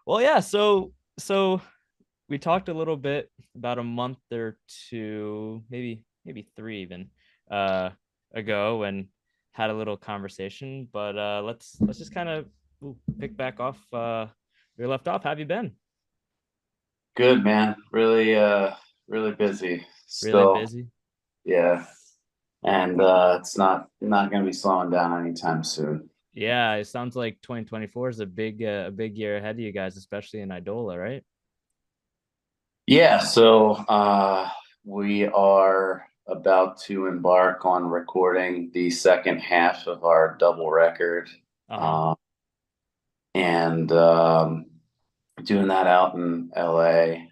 Well, yeah. So we talked a little bit about a month or two, maybe three even, uh, ago, and had a little conversation. But let's just kind of pick back off where we left off. How have you been? Good, man. Really busy Really still. busy? Yeah. And it's not gonna be slowing down anytime soon. Yeah, it sounds like 2024 is a big year ahead of you guys, especially in Idola, right? Yeah, so we are about to embark on recording the second half of our double record. Uh-huh. Uh, and doing that out in LA.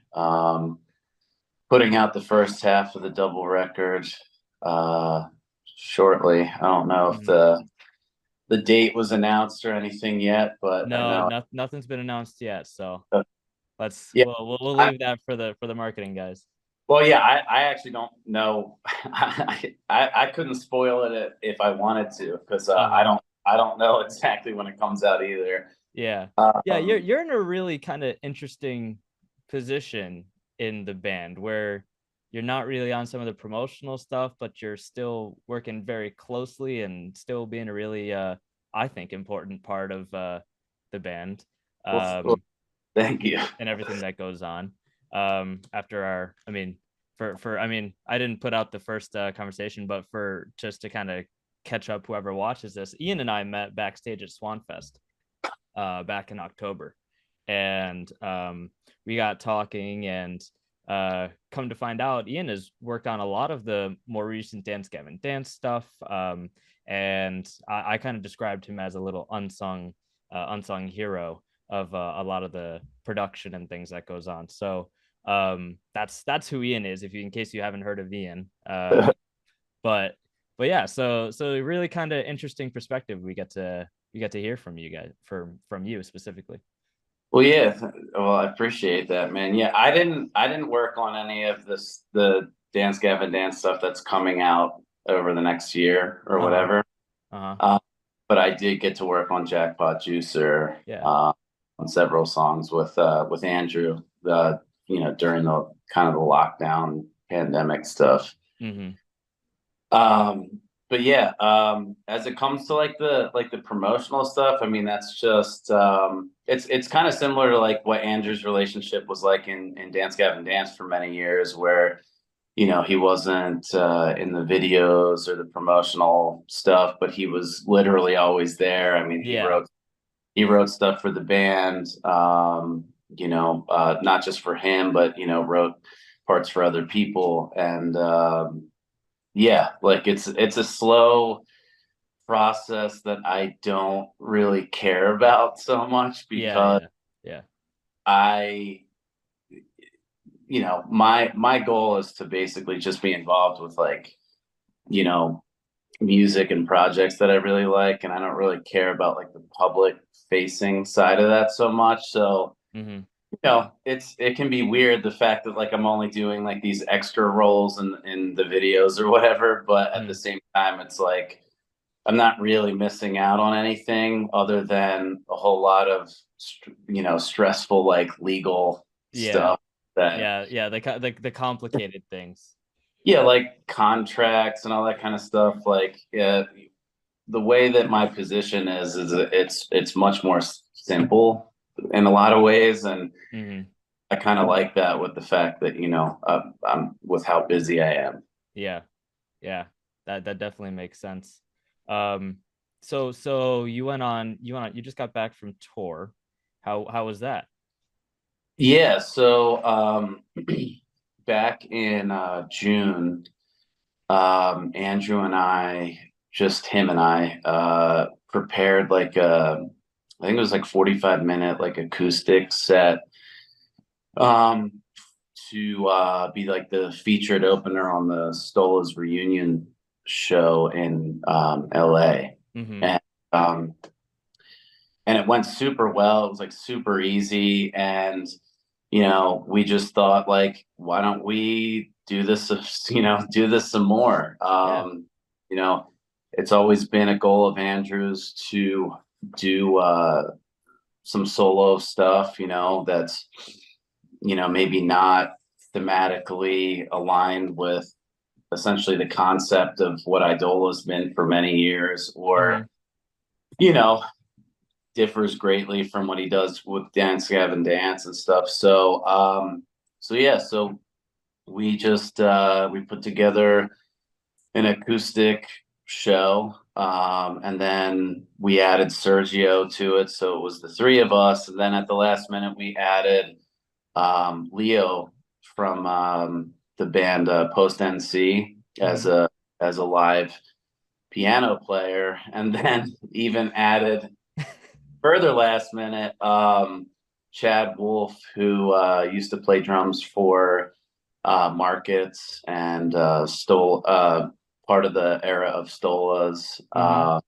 Putting out the first half of the double record uh shortly. I don't know if Mhm. the date was announced or anything yet, but I No, know. nothing's been announced yet, so Uh, let's yeah, we'll I, leave that for the marketing guys. well, yeah, I actually don't know. I couldn't spoil it if I wanted to because Uh-huh. I don't know exactly when it comes out either. Yeah. Yeah, Um, you're in a really kind of interesting position in the band where you're not really on some of the promotional stuff, but you're still working very closely and still being a really I think important part of the band. well, Um thank you. and everything that goes on. After our for I mean, I didn't put out the first conversation, but for just to kind of catch up whoever watches this, Ian and I met backstage at Swanfest back in October, and we got talking, and come to find out, Ian has worked on a lot of the more recent Dance Gavin Dance stuff, and I kind of described him as a little unsung hero of a lot of the production and things that goes on. So that's who Ian is. If you, in case you haven't heard of Ian, but yeah, so really kind of interesting perspective we get to hear from you guys, from you specifically. Well, yeah. Well, I appreciate that, man. Yeah, I didn't work on any of the Dance Gavin Dance stuff that's coming out over the next year or Uh-huh. whatever. Uh-huh. Uh, but I did get to work on Jackpot Juicer Yeah. on several songs with Andrew, during the kind of the lockdown pandemic stuff. Mm-hmm. But yeah, as it comes to like the promotional stuff, I mean that's just it's kind of similar to like what Andrew's relationship was like in Dance Gavin Dance for many years, where he wasn't in the videos or the promotional stuff, but he was literally always there. I mean, Yeah. he wrote stuff for the band, not just for him, but wrote parts for other people, and yeah, like it's a slow process that I don't really care about so much Yeah. because Yeah. Yeah. I, my goal is to basically just be involved with like, you know, music and projects that I really like, and I don't really care about like the public facing side of that so much. So, Mm-hmm. it can be weird the fact that like I'm only doing like these extra roles in the videos or whatever, but at Mm-hmm. the same time it's like I'm not really missing out on anything other than a whole lot of stressful like legal Yeah. stuff that Yeah. The complicated things. yeah, like contracts and all that kind of stuff. Like, yeah, the way that my position is it's much more simple in a lot of ways, and Mm-hmm. I kind of like that with the fact that I'm with how busy I am. Yeah. Yeah. That definitely makes sense. Um, so you just got back from tour. How was that? Yeah, so back in June, Andrew and I, just him and I, prepared like I think it was like 45-minute like acoustic set um, to be like the featured opener on the Stola's reunion show in LA. Mm-hmm. And um, and it went super well. It was like super easy, and we just thought like, why don't we do this? Do this some more. Yeah. You know, it's always been a goal of Andrew's to do some solo stuff, that's, maybe not thematically aligned with essentially the concept of what Idola's been for many years, Mm-hmm. or, you know, differs greatly from what he does with Dance Gavin Dance and stuff. So we just we put together an acoustic show. And then we added Sergio to it. So it was the three of us. And then at the last minute, we added Leo from the band Post NC Mm-hmm. as a live piano player, and then even added further last minute Chad Wolf, who used to play drums for Markets and stole part of the era of Stolas. Mm-hmm.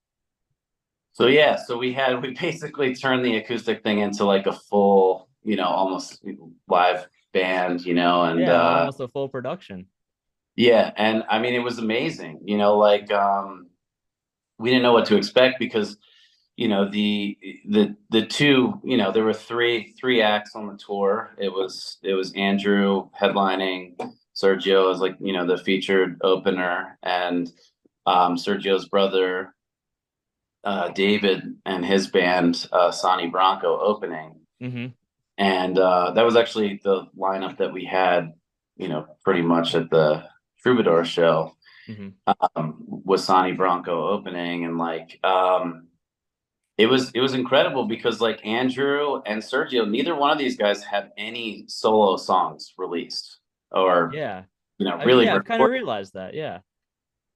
So we basically turned the acoustic thing into like a full, almost live band, and Yeah, almost a full production. yeah, and I mean it was amazing, like we didn't know what to expect because the two, there were three acts on the tour. It was Andrew headlining, Sergio was like, the featured opener, and Sergio's brother David and his band Sonny Bronco opening. Mm-hmm. And that was actually the lineup that we had, pretty much at the Troubadour show, Mm-hmm. with Sonny Bronco opening. And like it was incredible because like Andrew and Sergio, neither one of these guys have any solo songs released or Yeah. really Yeah, I've kind of recorded. realized that. Yeah.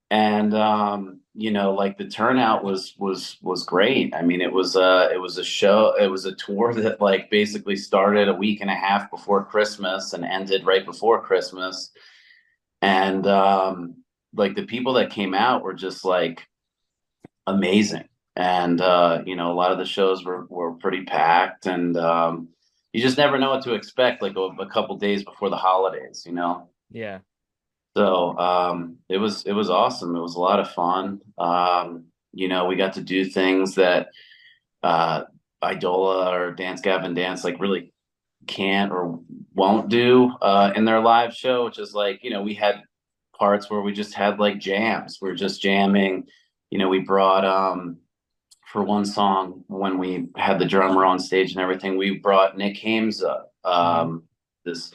And like the turnout was great. I mean, it was a show, it was a tour that like basically started a week and a half before Christmas and ended right before Christmas. And like the people that came out were just like amazing. And a lot of the shows were pretty packed, and you just never know what to expect like a couple days before the holidays. Yeah. So it was awesome. It was a lot of fun. We got to do things that uh Idola or Dance Gavin Dance like really can't or won't do in their live show, which is like, we had parts where we just had like jams. We're just jamming. We brought for one song when we had the drummer on stage and everything, we brought Nick Hames up, Mm-hmm. this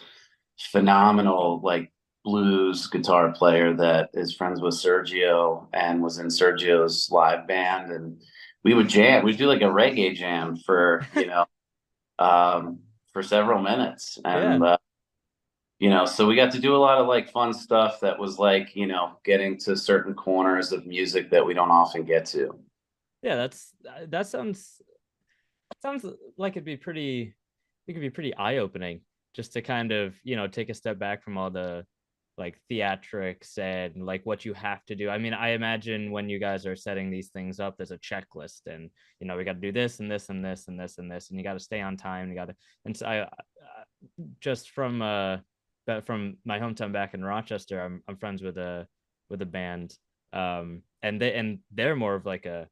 phenomenal like blues guitar player that is friends with Sergio and was in Sergio's live band, and we would jam. We'd do like a reggae jam for um, for several minutes, Yeah. and so we got to do a lot of like fun stuff that was like getting to certain corners of music that we don't often get to. Yeah, that sounds like it could be pretty eye-opening just to kind of, take a step back from all the like theatrics and like what you have to do. I mean, I imagine when you guys are setting these things up, there's a checklist, and we got to do this and this and this and this and this, and you got to stay on time. You got to, and so I just from my hometown back in Rochester, I'm friends with a band, and they're more of like a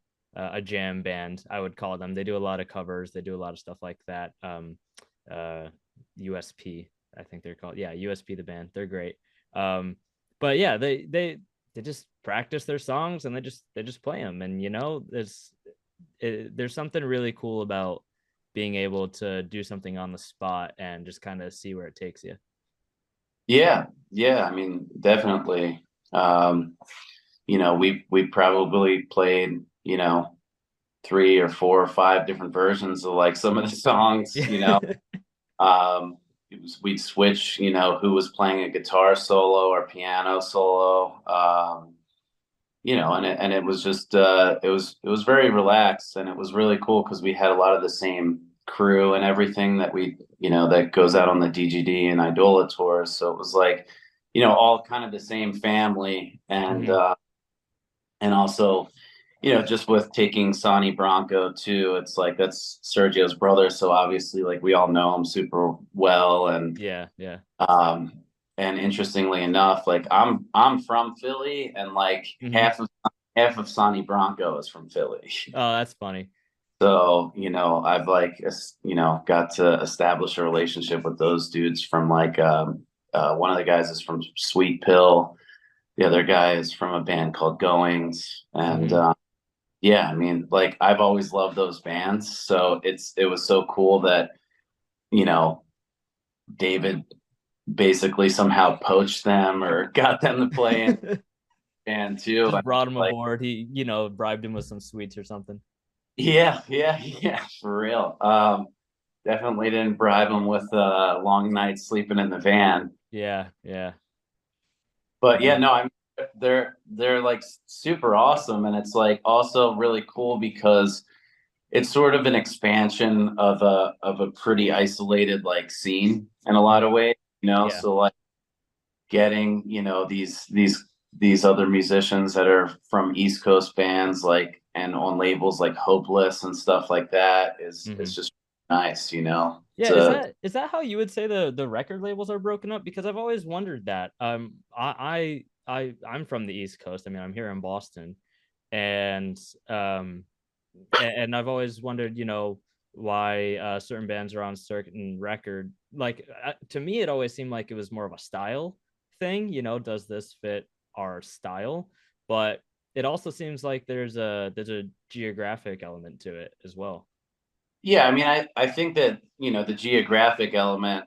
jam band, I would call them. They do a lot of covers, they do a lot of stuff like that. Uh, USP, I think they're called. Yeah, USP the band. They're great. But yeah, they just practice their songs and they just play them, and there's something really cool about being able to do something on the spot and just kind of see where it takes you. Yeah, yeah. I mean, definitely. Um, we probably played, three or four or five different versions of like some of the songs. Yeah. We'd switch, who was playing a guitar solo or piano solo. And it was just it was very relaxed, and it was really cool because we had a lot of the same crew and everything that that goes out on the DGD and Idola tours. So it was like, all kind of the same family, Hmm. and also, just with taking Sonny Bronco too, it's like that's Sergio's brother, so obviously like we all know him super well, Yeah, yeah. um and interestingly enough, like I'm from Philly, and like Hmm. half of Sonny Bronco is from Philly. Oh, that's funny. So, I've got to establish a relationship with those dudes from one of the guys is from Sweet Pill. The other guy is from a band called Goings. And Hmm. yeah, I mean, like I've always loved those bands. So it was so cool that, you know, David basically somehow poached them or got them to play in band too. Just I brought mean, him like, aboard. He, bribed him with some sweets or something. yeah, yeah, yeah, for real. Definitely didn't bribe him with a long night sleeping in the van. Yeah, yeah. But yeah, Man. no, they're like super awesome, and it's like also really cool because it's sort of an expansion of a pretty isolated like scene in a lot Mhm. of ways, Yeah. So like getting, these other musicians that are from East Coast bands like and on labels like Hopeless and stuff like that is Hmm. just nice. Yeah, is To that how you would say the record labels are broken up? Because I've always wondered that. I'm from the East Coast. I mean, I'm here in Boston, and um, and I've always wondered, why certain bands are on certain record. Like to me, it always seemed like it was more of a style thing. Does this fit our style? But it also seems like there's a geographic element to it as well. Yeah, I mean, I think that, the geographic element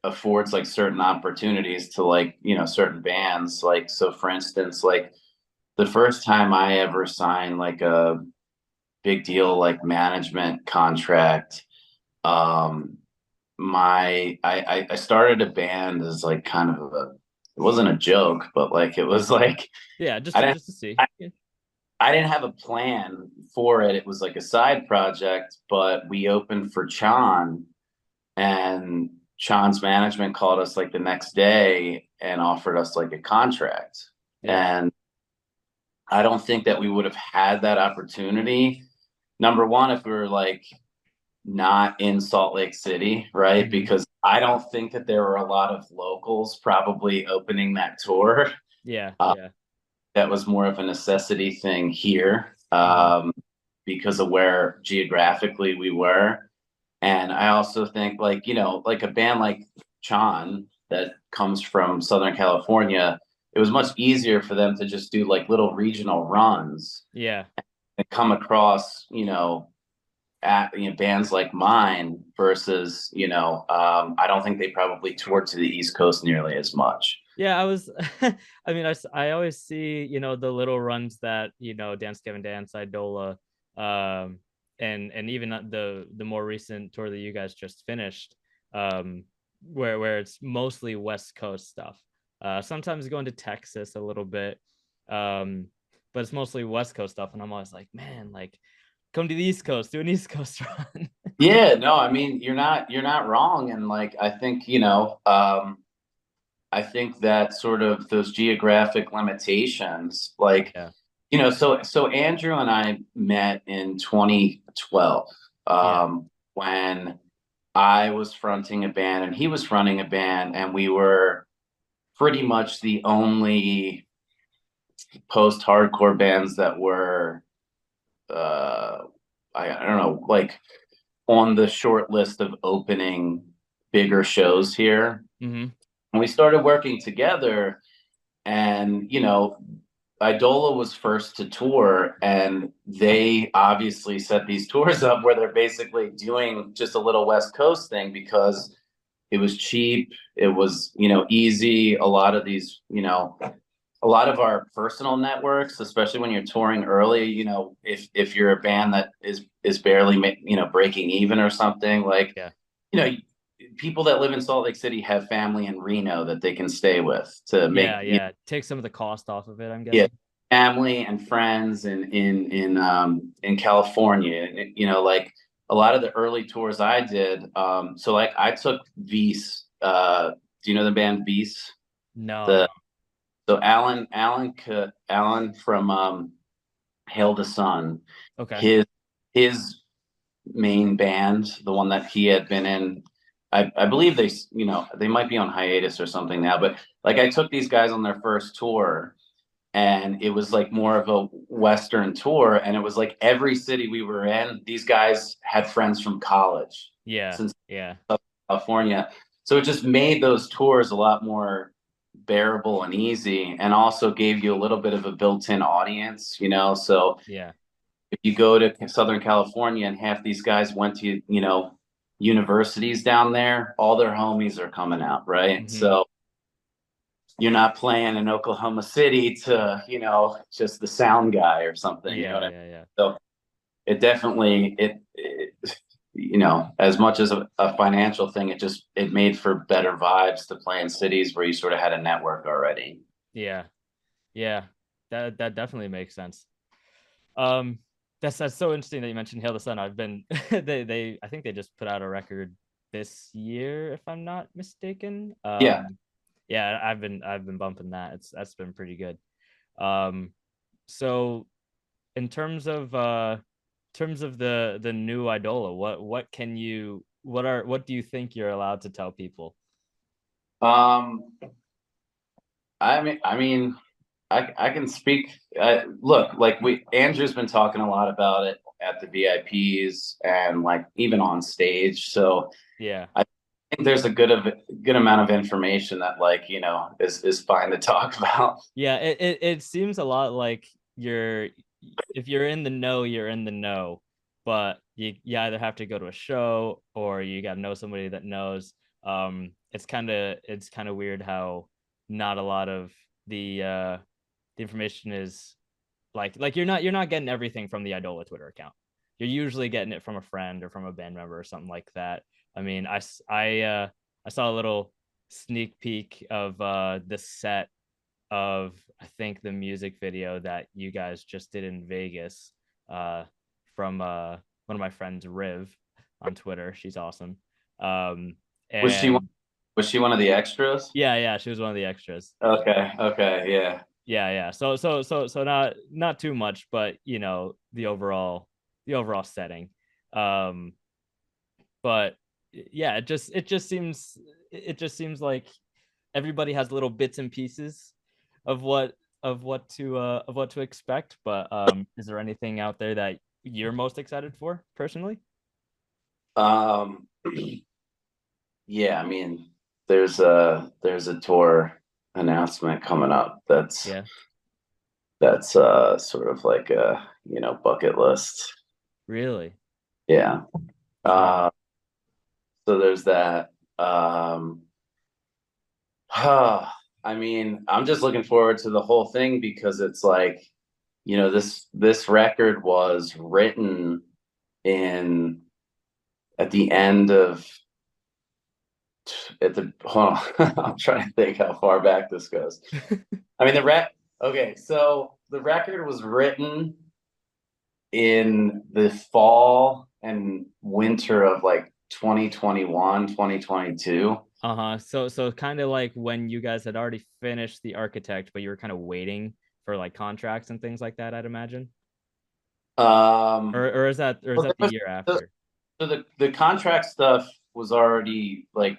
affords like certain opportunities to like, certain bands. Like, so for instance, like the first time I ever signed like a big deal like management contract, um, I started a band as like kind of it wasn't a joke, but like it was like Yeah, just I to didn't just to see. I, Yeah. I didn't have a plan for it. It was like a side project, but we opened for Chan, and Chan's management called us like the next day and offered us like a contract. Yeah. And I don't think that we would have had that opportunity. Number one, if we were like not in Salt Lake City, right? Hmm. Because I don't think that there were a lot of locals probably opening that tour. Yeah. Uh, Yeah. that was more of a necessity thing here, Hmm. because of where geographically we were. And I also think like, like a band like Chan that comes from Southern California, it was much easier for them to just do like little regional runs Yeah. and come across, at bands like mine versus, I don't think they probably toured to the East Coast nearly as much. Yeah, I was I mean, I always see, the little runs that, Dance Kevin Dance, Idola, um, and even the more recent tour that you guys just finished, where it's mostly West Coast stuff. Sometimes going to Texas a little bit, um, but it's mostly West Coast stuff, and I'm always like, man, like come to the East Coast, do an East Coast run. Yeah, no, I mean, you're not wrong. And like, I think that sort of those geographic limitations, like, Yeah, so Andrew and I met in 2012, yeah, when I was fronting a band and he was fronting a band, and we were pretty much the only post-hardcore bands that were, uh, I don't know, like on the short list of opening bigger shows here. hmm, And we started working together, and Idola was first to tour, and they obviously set these tours up where they're basically doing just a little West Coast thing because it was cheap, it was, easy. A lot of our personal networks, especially when you're touring early, if you're a band that is barely breaking even or something, like, yeah, you know people that live in Salt Lake City have family in Reno that they can stay with to make, yeah, yeah. Take some of the cost off of it, I'm yeah, guessing. family and friends in California. Like a lot of the early tours I did. So like I took Vise. Do you know the band Vise? No, The no. So Alan from Hail the Sun, Okay. his main band, the one that he had been in. I believe they might be on hiatus or something now, but like I took these guys on their first tour, and it was like more of a Western tour. And it was like every city we were in, these guys had friends from college Yeah. since Yeah. California. So it just made those tours a lot more bearable and easy, and also gave you a little bit of a built-in audience, you know. So Yeah. if you go to Southern California and half these guys went to, you know, universities down there, all their homies are coming out, right? Mm-hmm. So you're not playing in Oklahoma City to, you know, just the sound guy or something, you know Yeah. what I mean? Yeah. Yeah. So it definitely, you know, as much as a financial thing, it made for better vibes to play in cities where you sort of had a network already. Yeah. Yeah. That definitely makes sense. Um, that's so interesting that you mentioned Hail the Sun. I've been they I think they just put out a record this year, if I'm not mistaken. Yeah. Yeah, I've been bumping that. That's been pretty good. Um, so in terms of the new Idola, what do you think you're allowed to tell people? Um, I can speak. Look, like Andrew's been talking a lot about it at the VIPs and like even on stage. So Yeah. I think there's a good amount of information that, like, you know, is fine to talk about. Yeah, it seems a lot like you're if you're in the know, you're in the know, but you either have to go to a show or you got to know somebody that knows. It's kind of weird how not a lot of the information is like you're not getting everything from the Idola Twitter account. You're usually getting it from a friend or from a band member or something like that. I mean, I saw a little sneak peek of the set of I think the music video that you guys just did in Vegas uh, from one of my friends, Riv, on Twitter. She's awesome. Um, Was she and was she one of the extras? yeah, yeah, she was one of the extras. Okay, okay, yeah. Yeah, yeah. So not too much, but the overall setting. Um, but yeah, it just seems like everybody has little bits and pieces of what to expect. But is there anything out there that you're most excited for personally? Um, yeah, I mean, there's a tour announcement coming up Yeah, that's sort of like a, you know, bucket list. really. Yeah. Wow. Uh, so there's that. Um, I mean, I'm just looking forward to the whole thing because it's like, you know, this record was written in at the end of at the hold on. I'm trying to think how far back this goes. I mean, okay, so the record was written in the fall and winter of like 2021, 2022. Uh-huh. So kind of like when you guys had already finished The Architect, but you were kind of waiting for like contracts and things like that, I'd imagine. Or Um, or is that or is so that the year so after? the contract stuff was already like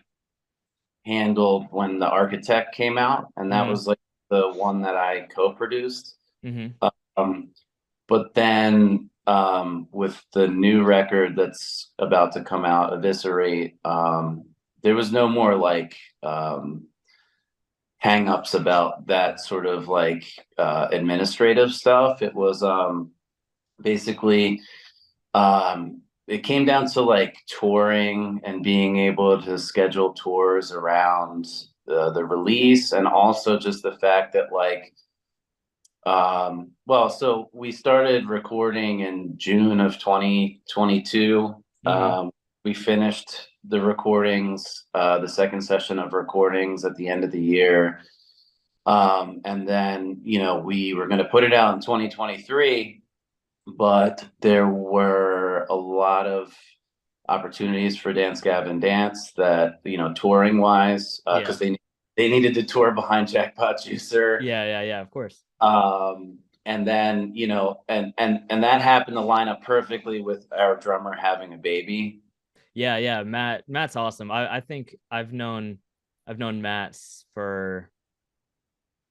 handled when The Architect came out, and that Mm-hmm. was like the one that I co-produced. Mm-hmm. Um, but then with the new record that's about to come out, Eviscerate, there was no more like hang-ups about that sort of like administrative stuff. It was basically it came down to like touring and being able to schedule tours around the release, and also just the fact that like well, so we started recording in June of 2022. Mm-hmm. We finished the recordings, the second session of recordings at the end of the year. And then, you know, we were going to put it out in 2023, but there were a lot of opportunities for Dance Gavin Dance that, you know, touring wise, Yeah. because they needed to tour behind Jackpot Juicer. Yeah, yeah, yeah, of course. And then, you know, and that happened to line up perfectly with our drummer having a baby. Yeah, yeah. Matt's awesome. I think I've known Matt for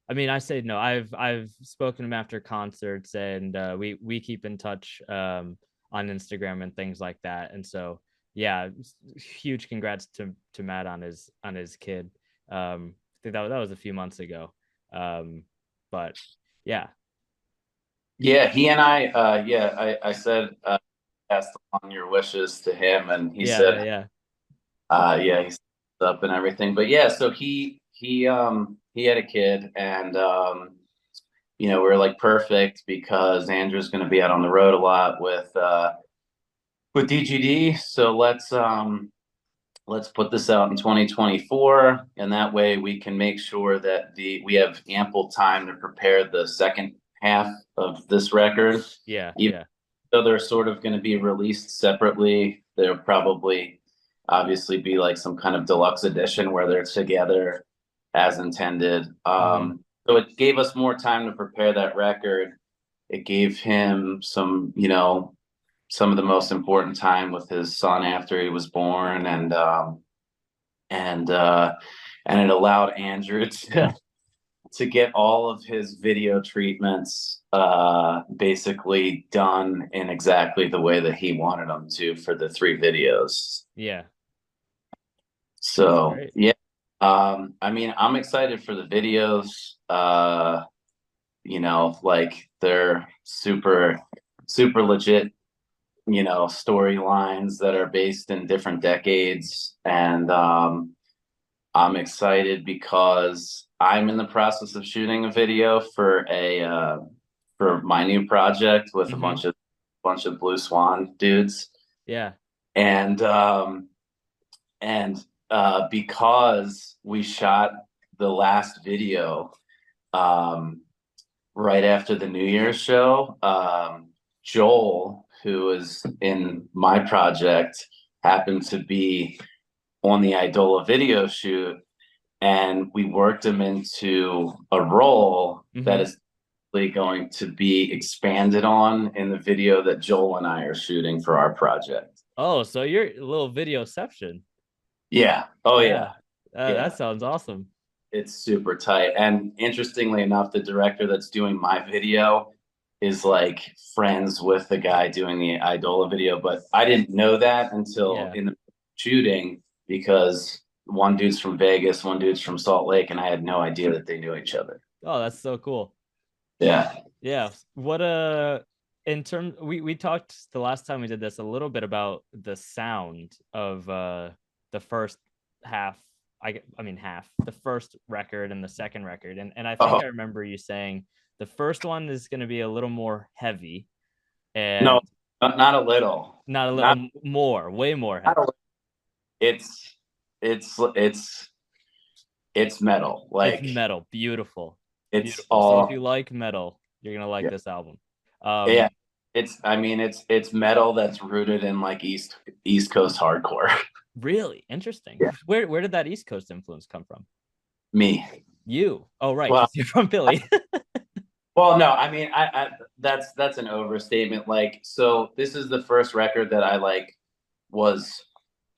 I mean, I say no. I've spoken to him after concerts, and we keep in touch on Instagram and things like that. And so yeah, huge congrats to Matt on his kid. I think that was a few months ago. But yeah, Yeah, he and I said passed along your wishes to him, and he yeah, said, yeah, yeah, he's up and everything. But yeah, so he had a kid, and you know, we're like perfect because Andrew's going to be out on the road a lot with DGD. So let's put this out in 2024, and that way we can make sure that the we have ample time to prepare the second half of this record. yeah, Even yeah. though they're sort of going to be released separately, there'll probably obviously be like some kind of deluxe edition where they're together as intended. Mm-hmm. So it gave us more time to prepare that record. It gave him some, you know, some of the most important time with his son after he was born, and and it allowed Andrew to get all of his video treatments basically done in exactly the way that he wanted them to for the three videos. Yeah, that's So great. yeah, I mean, I'm excited for the videos. You know, like they're super legit, you know, storylines that are based in different decades. And I'm excited because I'm in the process of shooting a video for my new project with a Mm-hmm. bunch of Blue Swan dudes. Yeah. And because we shot the last video um right after the New Year's show, Joel, who is in my project, happened to be on the Idola video shoot, and we worked him into a role that Mm-hmm. is going to be expanded on in the video that Joel and I are shooting for our project. Oh, so you're a little videoception. Yeah. Oh Yeah. yeah. That Yeah. sounds awesome. It's super tight. And interestingly enough, the director that's doing my video is like friends with the guy doing the Idola video. But I didn't know that until Yeah. in the shooting, because one dude's from Vegas, one dude's from Salt Lake, and I had no idea that they knew each other. Oh, that's so cool. Yeah. Yeah. What in terms we talked the last time we did this a little bit about the sound of the first half. I mean half, the first record and the second record. And I think Oh I remember you saying the first one is going to be a little more heavy and no, not a little. not a Not, little more, way more not a heavy. little. It's it's it's metal. It's Like metal. Beautiful. it's Beautiful. So if you all like metal, you're going to like yeah. this album. Yeah, it's I mean it's metal that's rooted in like East Coast hardcore. Really interesting. Yeah. Where did that East Coast influence come from? Me. You. Oh, right, Well, because you're from Philly. no, I mean I that's an overstatement. Like, so this is the first record that I like was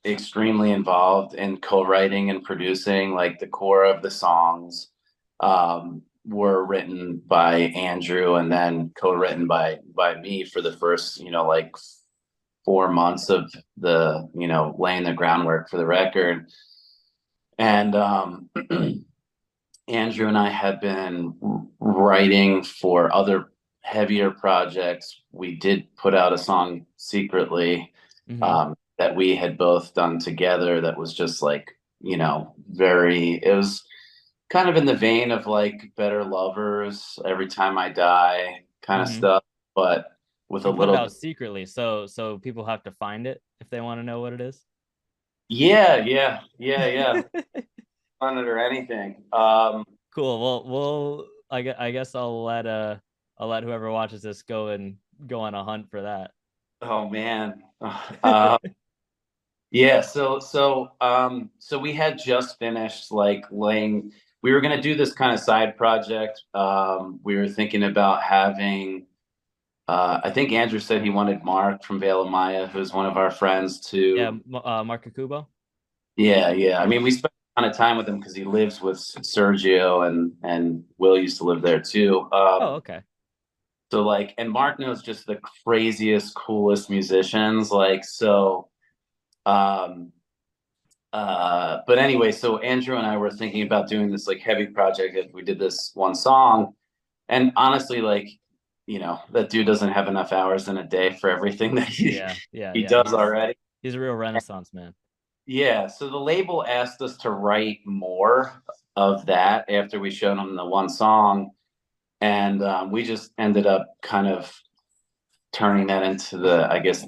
extremely involved in co-writing and producing. Like the core of the songs were written by Andrew and then co-written by me for the first, you know, like 4 months of the, you know, laying the groundwork for the record. And Andrew and I had been writing for other heavier projects. We did put out a song secretly Mm-hmm. that we had both done together that was just like, you know, it was kind of in the vein of like Better Lovers, Every Time I Die kind of Mm-hmm. stuff, but with a You put it little, out secretly, so people have to find it if they want to know what it is. yeah, on it or anything. Cool. Well, I guess I'll let whoever watches this go on a hunt for that. Oh man. Uh, yeah, so we had just finished like laying we were gonna do this kind of side project. We were thinking about having I think Andrew said he wanted Mark from Vale Maya, who's one of our friends, Yeah, to Mark Kubo. yeah. I mean, we spent ton of time with him because he lives with Sergio, and Will used to live there too. Oh, okay. So like, and Mark knows just the craziest, coolest musicians. Like, so, um, but anyway, so Andrew and I were thinking about doing this like heavy project if we did this one song. And honestly, like, that dude doesn't have enough hours in a day for everything that Yeah, yeah, he yeah. does already. He's a real Renaissance man. Yeah, so the label asked us to write more of that after we showed them the one song, and we just ended up kind of turning that into I guess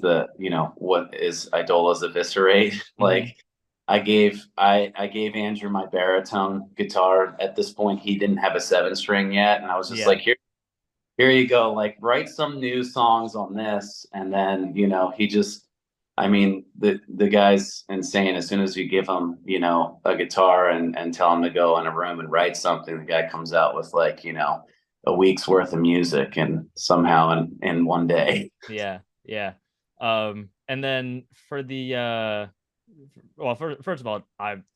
what is Idola's Eviscerate. Mm-hmm. Like, I gave Andrew my baritone guitar. At this point, he didn't have a 7 string yet, and I was just Yeah, like, here you go, like write some new songs on this. And then he just, I mean, the guy's insane. As soon as you give him a guitar and tell him to go in a room and write something, the guy comes out with like a week's worth of music, and somehow in one day. yeah, yeah. And then for the well, first of all,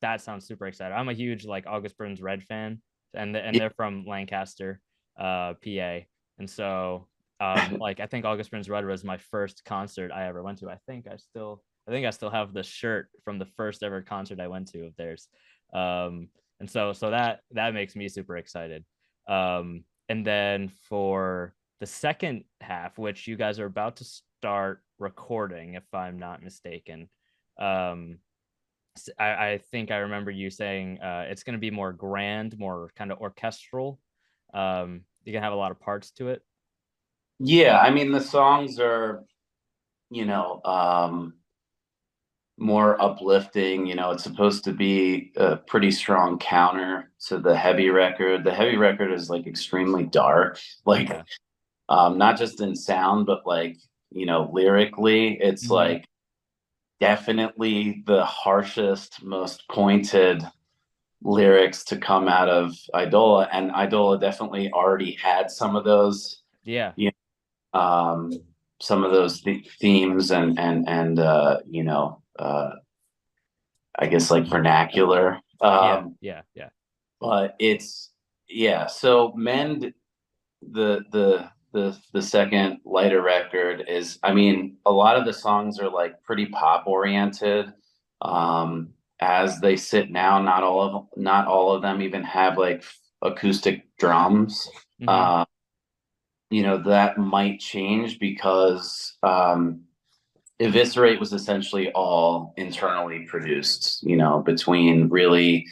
that sounds super exciting. I'm a huge like August Burns Red fan, and they're from Lancaster, PA, and so like I think August Burns Red was my first concert I ever went to. I still have the shirt from the first ever concert I went to of theirs. And so that makes me super excited. And then for the second half, which you guys are about to start recording, if I'm not mistaken. Um, I think I remember you saying it's going to be more grand, more kind of orchestral. You're gonna have a lot of parts to it. Yeah, I mean the songs are, you know, um, more uplifting. It's supposed to be a pretty strong counter to the heavy record. The heavy record is like extremely dark, like Yeah. not just in sound, but like, lyrically, it's Mm-hmm. like definitely the harshest, most pointed lyrics to come out of Idola. And Idola definitely already had some of those, Yeah. you um, some of those themes and I guess like vernacular. Yeah. Yeah. Yeah. But it's yeah. So Mend, the second lighter record is, I mean, a lot of the songs are like pretty pop oriented. Um, as they sit now, not all of them even have like acoustic drums. Mm-hmm. Uh, that might change because Eviscerate was essentially all internally produced, between really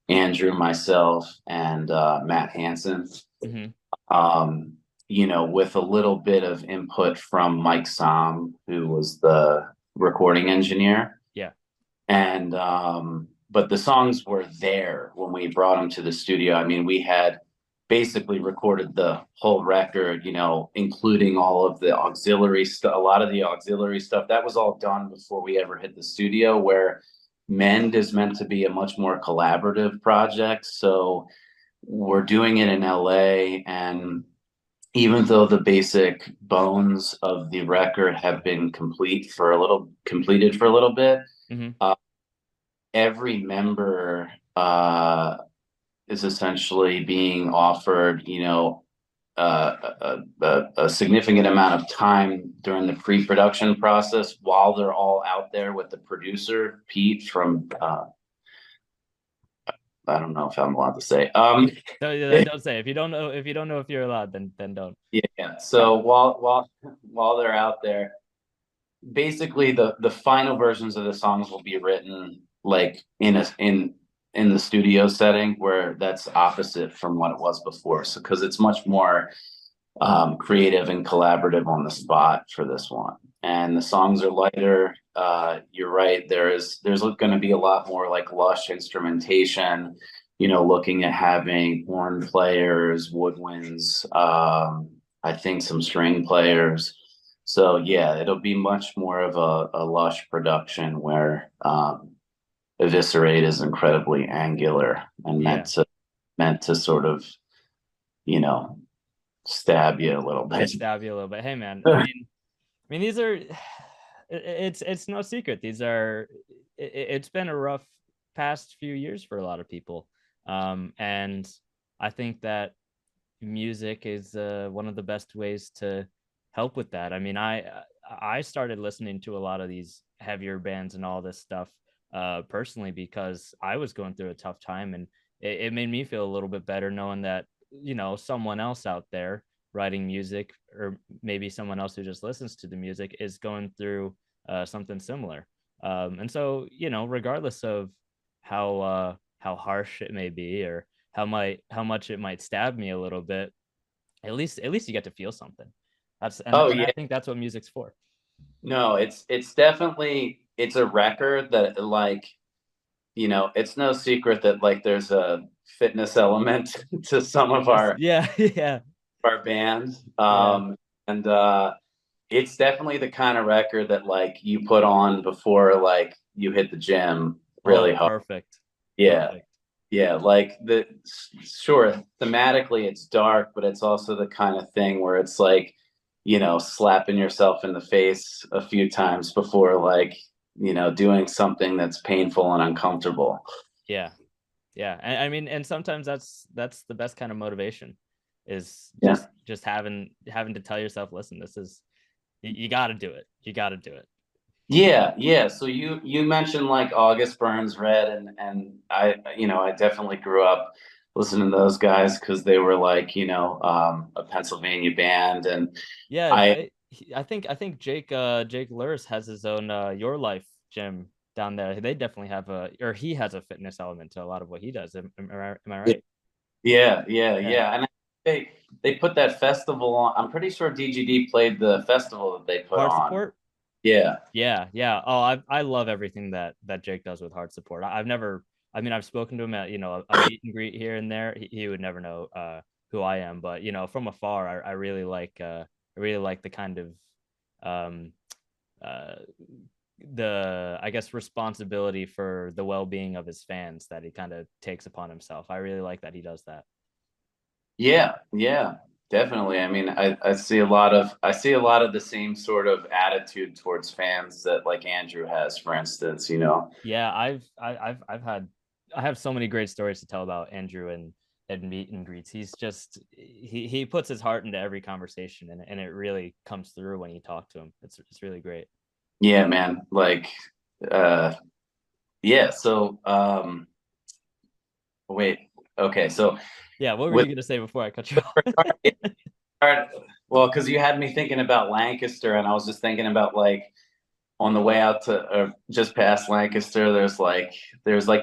Andrew, myself, and Matt Hansen. Mm-hmm. Um, with a little bit of input from Mike Som, who was the recording engineer. Yeah. And but the songs were there when we brought them to the studio. I mean, we had basically recorded the whole record, including all of the auxiliary stuff. A lot of the auxiliary stuff that was all done before we ever hit the studio. Where Mend is meant to be a much more collaborative project, so we're doing it in LA. And even though the basic bones of the record have been completed for a little bit, Mm-hmm. uh, every member is essentially being offered, a significant amount of time during the pre-production process while they're all out there with the producer Pete from I don't know if I'm allowed to say. Don't say if you don't know if you're allowed, then don't. Yeah. So while they're out there, basically the final versions of the songs will be written like in the studio setting, where that's opposite from what it was before. So because it's much more creative and collaborative on the spot for this one, and the songs are lighter. You're right. There's going to be a lot more like lush instrumentation. Looking at having horn players, woodwinds. I think some string players. So yeah, it'll be much more of a lush production where Eviscerate is incredibly angular and Yeah. meant to sort of, you know, stab you a little bit. Stab you a little bit. Hey man, I mean these are it's no secret. These are it's been a rough past few years for a lot of people. And I think that music is one of the best ways to help with that. I mean, I started listening to a lot of these heavier bands and all this stuff personally because I was going through a tough time, and it made me feel a little bit better knowing that, you know, someone else out there writing music, or maybe someone else who just listens to the music, is going through something similar. And so, you know, regardless of how harsh it may be, or how much it might stab me a little bit, at least you get to feel something. Oh And I yeah. think that's what music's for. No, it's definitely, it's a record that, like, you know, it's no secret that like there's a fitness element to some of Fitness, yeah. Yeah, our band. yeah. And it's definitely the kind of record that like you put on before like you hit the gym Oh, really hard. perfect. Yeah. Perfect. Yeah, like the sure, thematically it's dark, but it's also the kind of thing where it's like, you know, slapping yourself in the face a few times before like, you know, doing something that's painful and uncomfortable. Yeah, yeah. And I mean, and sometimes that's the best kind of motivation, is Yeah. just having to tell yourself, listen, this is, you got to do it. You got to do it. Yeah, yeah. So you mentioned like August Burns Red, and I, you know, I definitely grew up listening to those guys because they were like, you know, a Pennsylvania band. And Yeah, I I think Jake Lurs has his own Your Life gym down there. They definitely have a, or he has a fitness element to a lot of what he does. Am I right? Yeah, yeah, Yeah. yeah. And they put that festival on. I'm pretty sure DGD played the festival that they put Hard on. support. Yeah. Yeah, yeah. Oh, I love everything that Jake does with hard support. I've never, I mean, I've spoken to him at, you know, a meet and greet here and there. He would never know who I am, but you know, from afar, I really like the kind of um uh the, I guess, responsibility for the well-being of his fans that he kind of takes upon himself. I really like that he does that. Yeah, yeah, definitely. I mean, I see a lot of the same sort of attitude towards fans that like Andrew has, for instance, you know. Yeah, I've had, I have so many great stories to tell about Andrew and meet and greets. He's just, he puts his heart into every conversation, and it really comes through when you talk to him. It's really great. Yeah, man. Like uh yeah, so wait. Okay, so Yeah, what were with you gonna say before I cut you off? well, because you had me thinking about Lancaster, and I was just thinking about like on the way out to just past Lancaster, there's like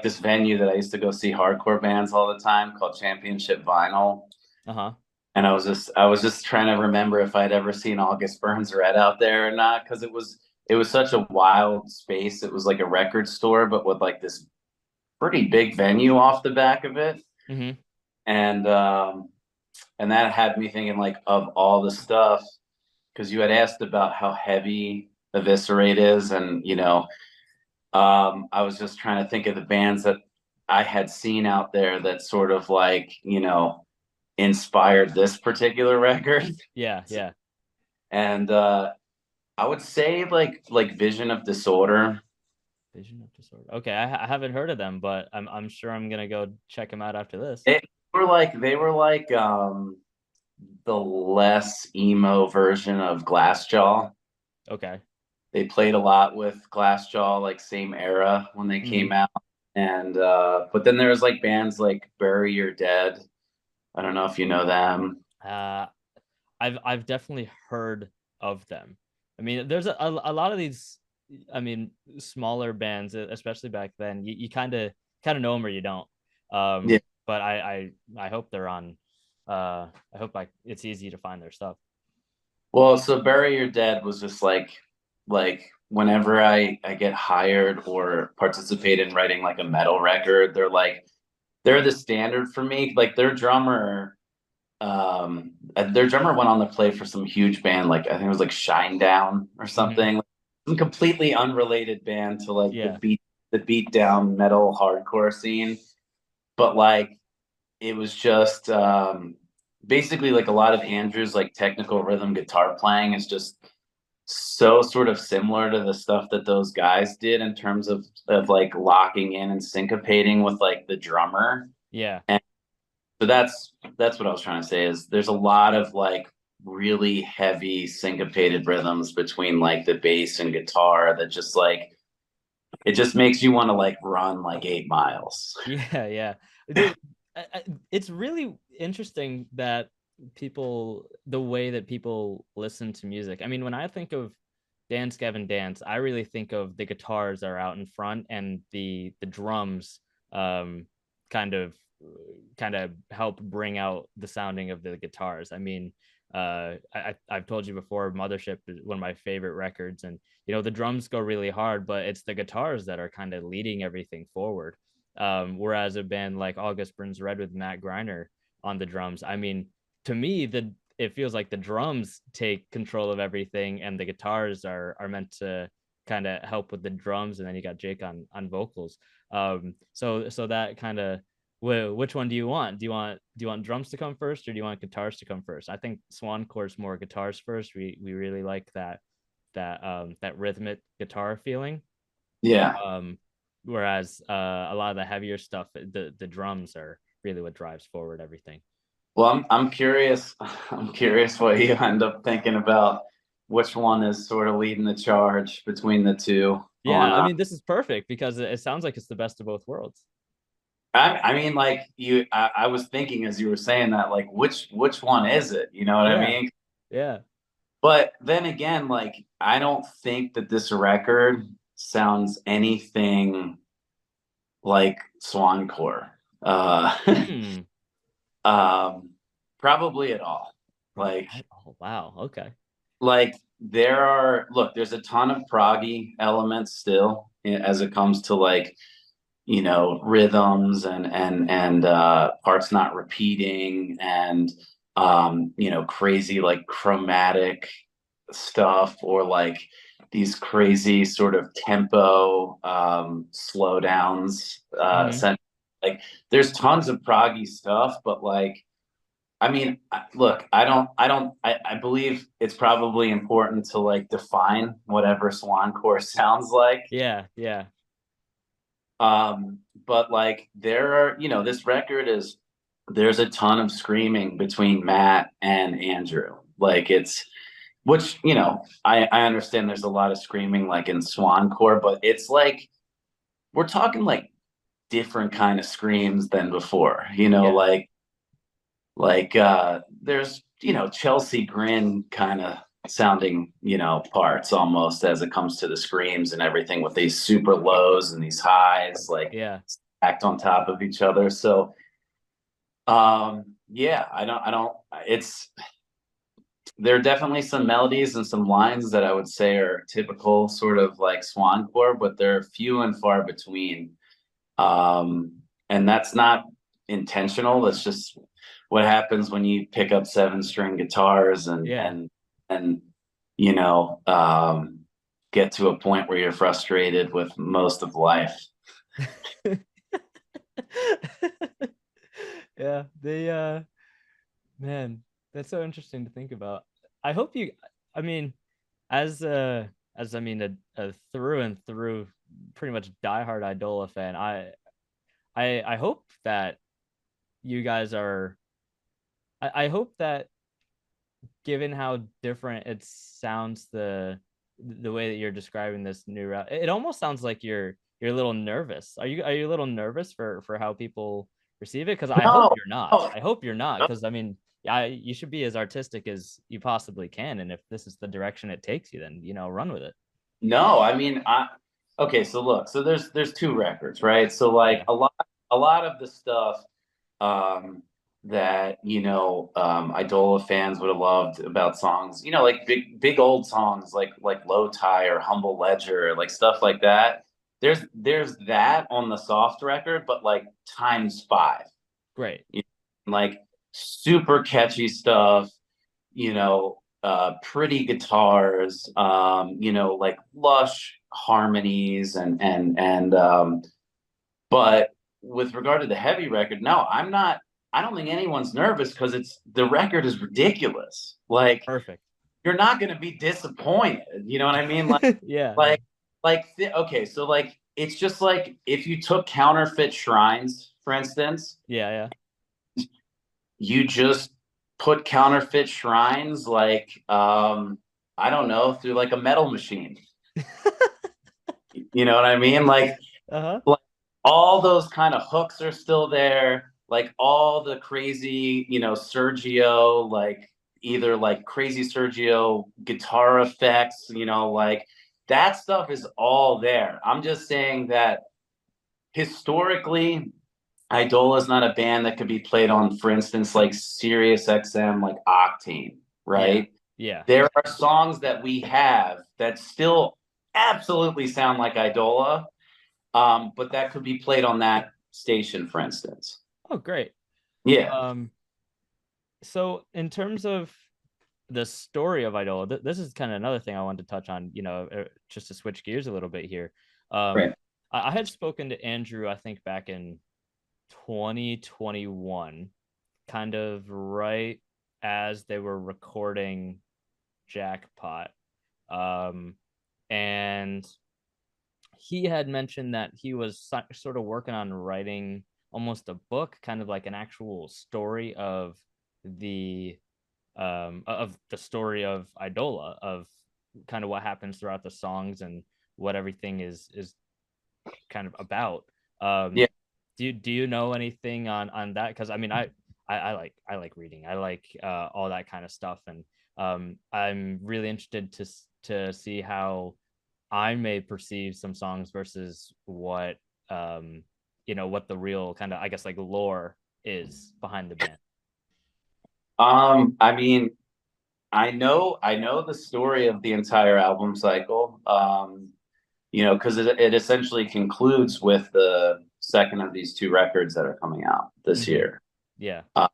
this venue that I used to go see hardcore bands all the time called Championship Vinyl. Uh-huh. And I was just trying to remember if I'd ever seen August Burns Red out there or not, because it was such a wild space. It was like a record store, but with like this pretty big venue off the back of it. Mm-hmm. And and that had me thinking like of all the stuff, because you had asked about how heavy Eviscerate is, and you know, I was just trying to think of the bands that I had seen out there that sort of like, you know, inspired this particular record. Yeah, yeah. And I would say like Vision of Disorder. Vision of Disorder. Okay, I haven't heard of them, but I'm sure I'm gonna go check them out after this. They were like the less emo version of Glassjaw. Okay. They played a lot with Glassjaw, like same era when they Mm-hmm. came out. And but then there was like bands like Bury Your Dead. I don't know if you know them. Uh, I've definitely heard of them. I mean, there's a lot of these, I mean, smaller bands, especially back then. You kind of know them or you don't. Yeah. But I hope they're on. I hope it's easy to find their stuff. Well, so Bury Your Dead was just like whenever I get hired or participate in writing like a metal record, they're the standard for me. Like their drummer went on to play for some huge band, like I think it was like Shinedown or Mm-hmm. something. Some completely unrelated band to like Yeah, the beat down metal hardcore scene. But like it was just basically like a lot of Andrew's like technical rhythm guitar playing is just so sort of similar to the stuff that those guys did in terms of like locking in and syncopating with like the drummer. Yeah. And so that's what I was trying to say is there's a lot of like really heavy syncopated rhythms between like the bass and guitar that just like it just makes you want to like run like 8 miles. Yeah, yeah. Dude, it's really interesting that the way that people listen to music. I mean, when I think of Dance Gavin Dance, I really think of the guitars are out in front and the drums um kind of kind of help bring out the sounding of the guitars. I mean, I've told you before, Mothership is one of my favorite records, and the drums go really hard, but it's the guitars that are kind of leading everything forward. Whereas a band like August Burns Red with Matt Greiner on the drums, I mean, to me, it feels like the drums take control of everything, and the guitars are meant to kind of help with the drums, and then you got Jake on vocals. So that kind of, which one do you want? Do you want drums to come first, or do you want guitars to come first? I think Swancore's more guitars first. We really like that rhythmic guitar feeling. Yeah. Um, Whereas a lot of the heavier stuff, the drums are really what drives forward everything. Well, I'm curious. I'm curious what you end up thinking about which one is sort of leading the charge between the two on Yeah, I mean, this is perfect because it sounds like it's the best of both worlds. I mean, like I was thinking as you were saying that, like, which one is it? You know what I Yeah, mean? yeah. But then again, like, I don't think that this record sounds anything like Swancore. Hmm. Um, probably at all. Probably. Like, Oh, wow. Okay. there's a ton of proggy elements still as it comes to like rhythms and parts not repeating and crazy like chromatic stuff or like these crazy sort of tempo slowdowns Hmm. like there's tons of proggy stuff, but like I mean, look, I believe it's probably important to like define whatever Swancore sounds like. Yeah, yeah, But like there are, this record is there's a ton of screaming between Matt and Andrew. Like it's which, I understand there's a lot of screaming like in Swancore, but it's like we're talking like different kind of screams than before, yeah. there's, Chelsea Grin kind of sounding, parts almost as it comes to the screams and everything with these super lows and these highs like Yeah. stacked on top of each other. So yeah, I don't it's there are definitely some melodies and some lines that I would say are typical sort of like Swancore, but they're few and far between. And that's not intentional. That's just what happens when you pick up 7 string guitars and Yeah. you know um, get to a point where you're frustrated with most of life. Yeah, man, that's so interesting to think about. I hope you I mean, as I mean a through and through pretty much diehard Idola fan, I hope that you guys are I hope that given how different it sounds, the way that you're describing this new route, it almost sounds like you're a little nervous. Are you a little nervous for how people receive it? Because I hope No, you're not. no, I hope you're not. Because I mean, yeah, you should be as artistic as you possibly can, and if this is the direction it takes you, then run with it. no. I mean, okay. So look, so there's 2 records, right? So like Yeah. a lot of the stuff um, that Idola fans would have loved about songs, like big old songs like Low Tie or Humble Ledger, like stuff like that. There's that on the soft record, but like times five, Great. like super catchy stuff, pretty guitars, like lush harmonies and but with regard to the heavy record, no, I'm not. I don't think anyone's nervous because the record is ridiculous. Like Perfect. you're not going to be disappointed. You know what I mean? Yeah, yeah, Like, okay, so like it's just like if you took counterfeit shrines, for instance, yeah, you just put counterfeit shrines like I don't know, through like a metal machine. yeah. You know what I mean? Uh-huh. Like all those kind of hooks are still there. Like all the crazy, Sergio, like either like crazy Sergio guitar effects, like that stuff is all there. I'm just saying that historically, Idola is not a band that could be played on, for instance, like Sirius XM, like Octane, Yeah. right? Yeah. There are songs that we have that still absolutely sound like Idola, but that could be played on that station, for instance. Oh, great. Yeah. Um, so in terms of the story of Idola, this is kind of another thing I wanted to touch on, just to switch gears a little bit here. Um, Right. I had spoken to Andrew, I think back in 2021, kind of right as they were recording Jackpot. Um, and he had mentioned that he was sort of working on writing almost a book, kind of like an actual story the of the story of Idola, of kind of what happens throughout the songs and what everything is kind of about. Yeah. Do you know anything on that? Because I mean, I like reading. I like all that kind of stuff, and I'm really interested to see how I may perceive some songs versus what what the real kind of, I guess, like lore is behind the band. I mean, I know the story of the entire album cycle. Because it essentially concludes with the second of these two records that are coming out this Mm-hmm. year. Yeah. Uh,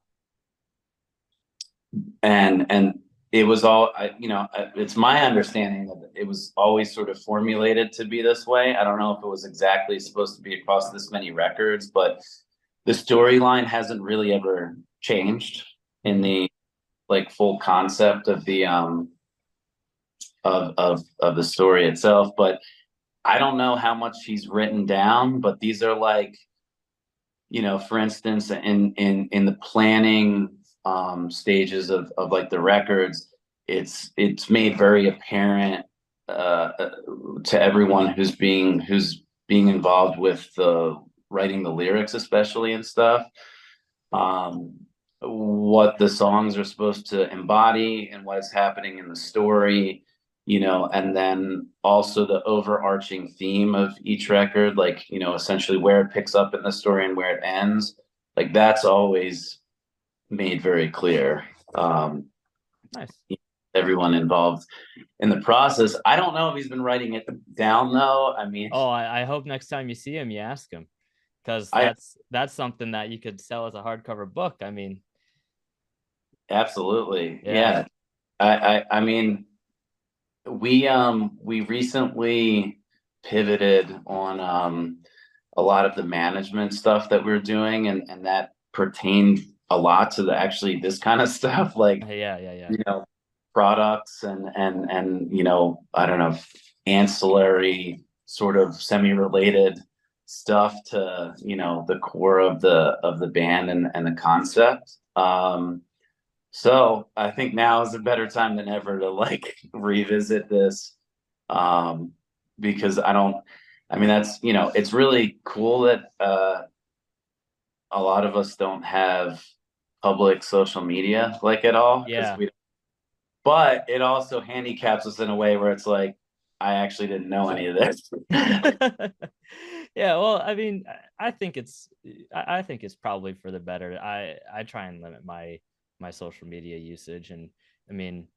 and it was all it's my understanding that it was always sort of formulated to be this way. I don't know if it was exactly supposed to be across this many records, but the storyline hasn't really ever changed in Mm-hmm. the like full concept of the of the story itself. But I don't know how much he's written down, but these are like, for instance, in the planning stages of like the records, it's made very apparent to everyone who's being involved with the writing the lyrics, especially and stuff, um, what the songs are supposed to embody and what is happening in the story, and then also the overarching theme of each record, like, essentially where it picks up in the story and where it ends. Like that's always made very clear. Um, Nice. Everyone involved in the process. I don't know if he's been writing it down though. I mean, Oh, I hope next time you see him, you ask him, because I that's something that you could sell as a hardcover book. I mean, absolutely, yeah, yeah. I mean, we recently pivoted on a lot of the management stuff that we're doing, and that pertained a lot to the actually this kind of stuff, like, yeah. you know products and I don't know, ancillary sort of semi-related stuff to the core of the band and the concept. So I think now is a better time than ever to like revisit this, um, because I mean, it's really cool that a lot of us don't have public social media like at all, because Yeah. but it also handicaps us in a way where it's like, I actually didn't know any of this. Yeah, well, I mean, I think it's probably for the better. I try and limit my social media usage, and I mean,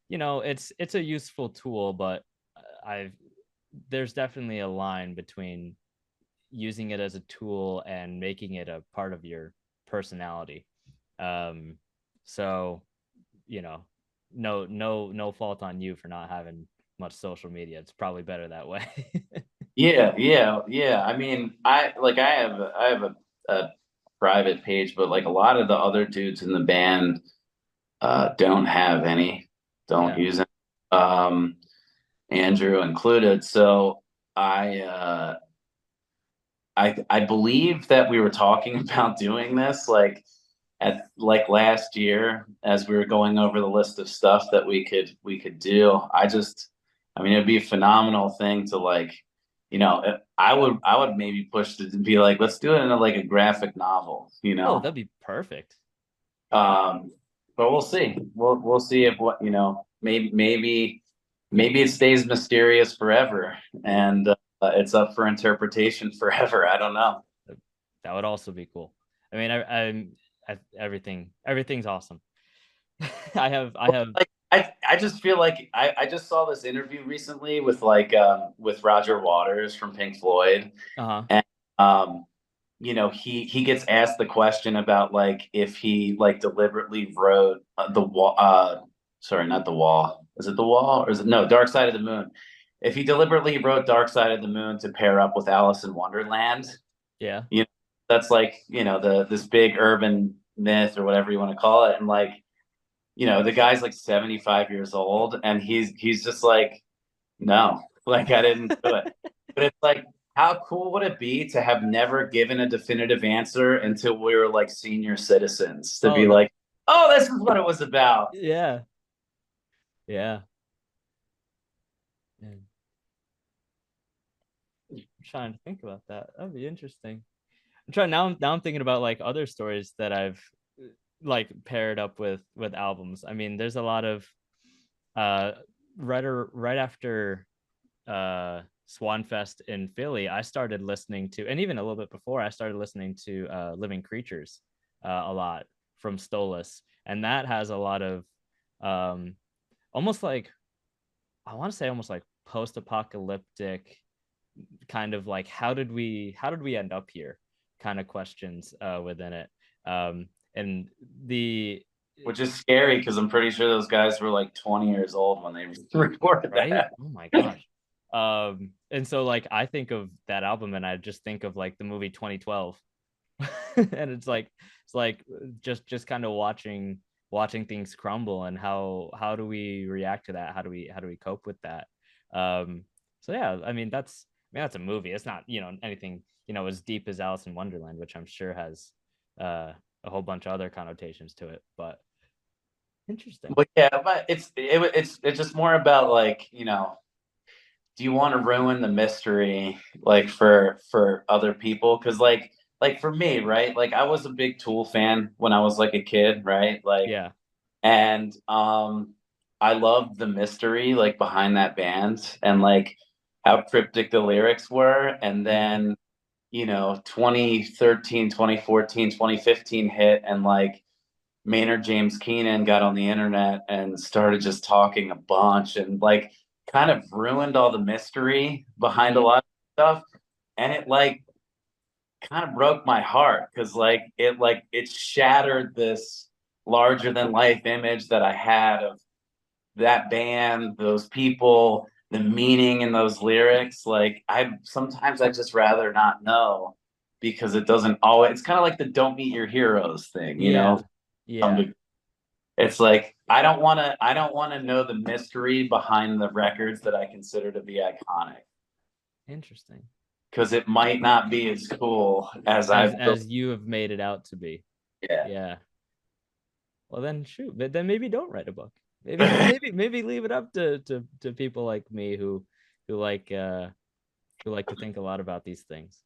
it's a useful tool, but I've there's definitely a line between using it as a tool and making it a part of your personality. Um, so, you know, no fault on you for not having much social media. It's probably better that way. Yeah. I mean, I have a private page, but like a lot of the other dudes in the band don't have any, don't Yeah. use it. um, Andrew included. So I uh, I believe that we were talking about doing this like at like last year as we were going over the list of stuff that we could do. I mean, it'd be a phenomenal thing to like, I would maybe push to be like, let's do it in like a graphic novel, Oh, that'd be perfect. Um, but we'll see. We'll see if what maybe it stays mysterious forever, and it's up for interpretation forever. I don't know. That would also be cool. I mean, everything's awesome. I have Like I just feel like I just saw this interview recently with Roger Waters from Pink Floyd, uh-huh. and he gets asked the question about like if he like deliberately wrote the wall. Sorry, not the wall. Is it the wall or is it no Dark Side of the Moon? If he deliberately wrote Dark Side of the Moon to pair up with Alice in Wonderland, Yeah. you know, that's like the this big urban myth or whatever you want to call it, and like the guy's like 75 years old, and he's just like no, like I didn't do it. But it's like, how cool would it be to have never given a definitive answer until we were like senior citizens to Oh, be like, oh, this is what it was about. yeah. Yeah. Yeah. I'm trying to think about that. That'd be interesting. I'm trying now. I'm thinking about like other stories that I've like paired up with albums. I mean, there's a lot of uh right after Swanfest in Philly, I started listening to, and even a little bit before, I started listening to Living Creatures a lot from Stolas, and that has a lot of um almost like, I want to say almost like post-apocalyptic kind of like how did we end up here kind of questions within it. And the Which is scary because I'm pretty sure those guys were like 20 years old when they recorded right, that. oh my gosh. And so like I think of that album and I just think of like the movie 2012. And it's like just kind of watching things crumble, and how do we react to that, how do we cope with that. So yeah, I mean that's a movie. It's not anything as deep as Alice in Wonderland, which I'm sure has a whole bunch of other connotations to it, but interesting. But yeah, but it's just more about like do you want to ruin the mystery like for other people? Because like for me, right? Like I was a big Tool fan when I was like a kid, right? Like Yeah. and I loved the mystery like behind that band and like how cryptic the lyrics were. And Mhm. then 2013, 2014, 2015 hit, and like Maynard James Keenan got on the internet and started just talking a bunch and like kind of ruined all the mystery behind a Mhm. lot of stuff. And it like kind of broke my heart because it shattered this larger than life image that I had of that band, those people, the meaning in those lyrics. Like I just rather not know because it doesn't always. It's kind of like the "don't meet your heroes" thing, Yeah. Yeah. It's like I don't want to know the mystery behind the records that I consider to be iconic Interesting. because it might not be as cool as as I've built. as you have made it out to be. Yeah. Yeah. Well, then shoot, but then maybe don't write a book. Maybe leave it up to people like me who like uh who like to think a lot about these things.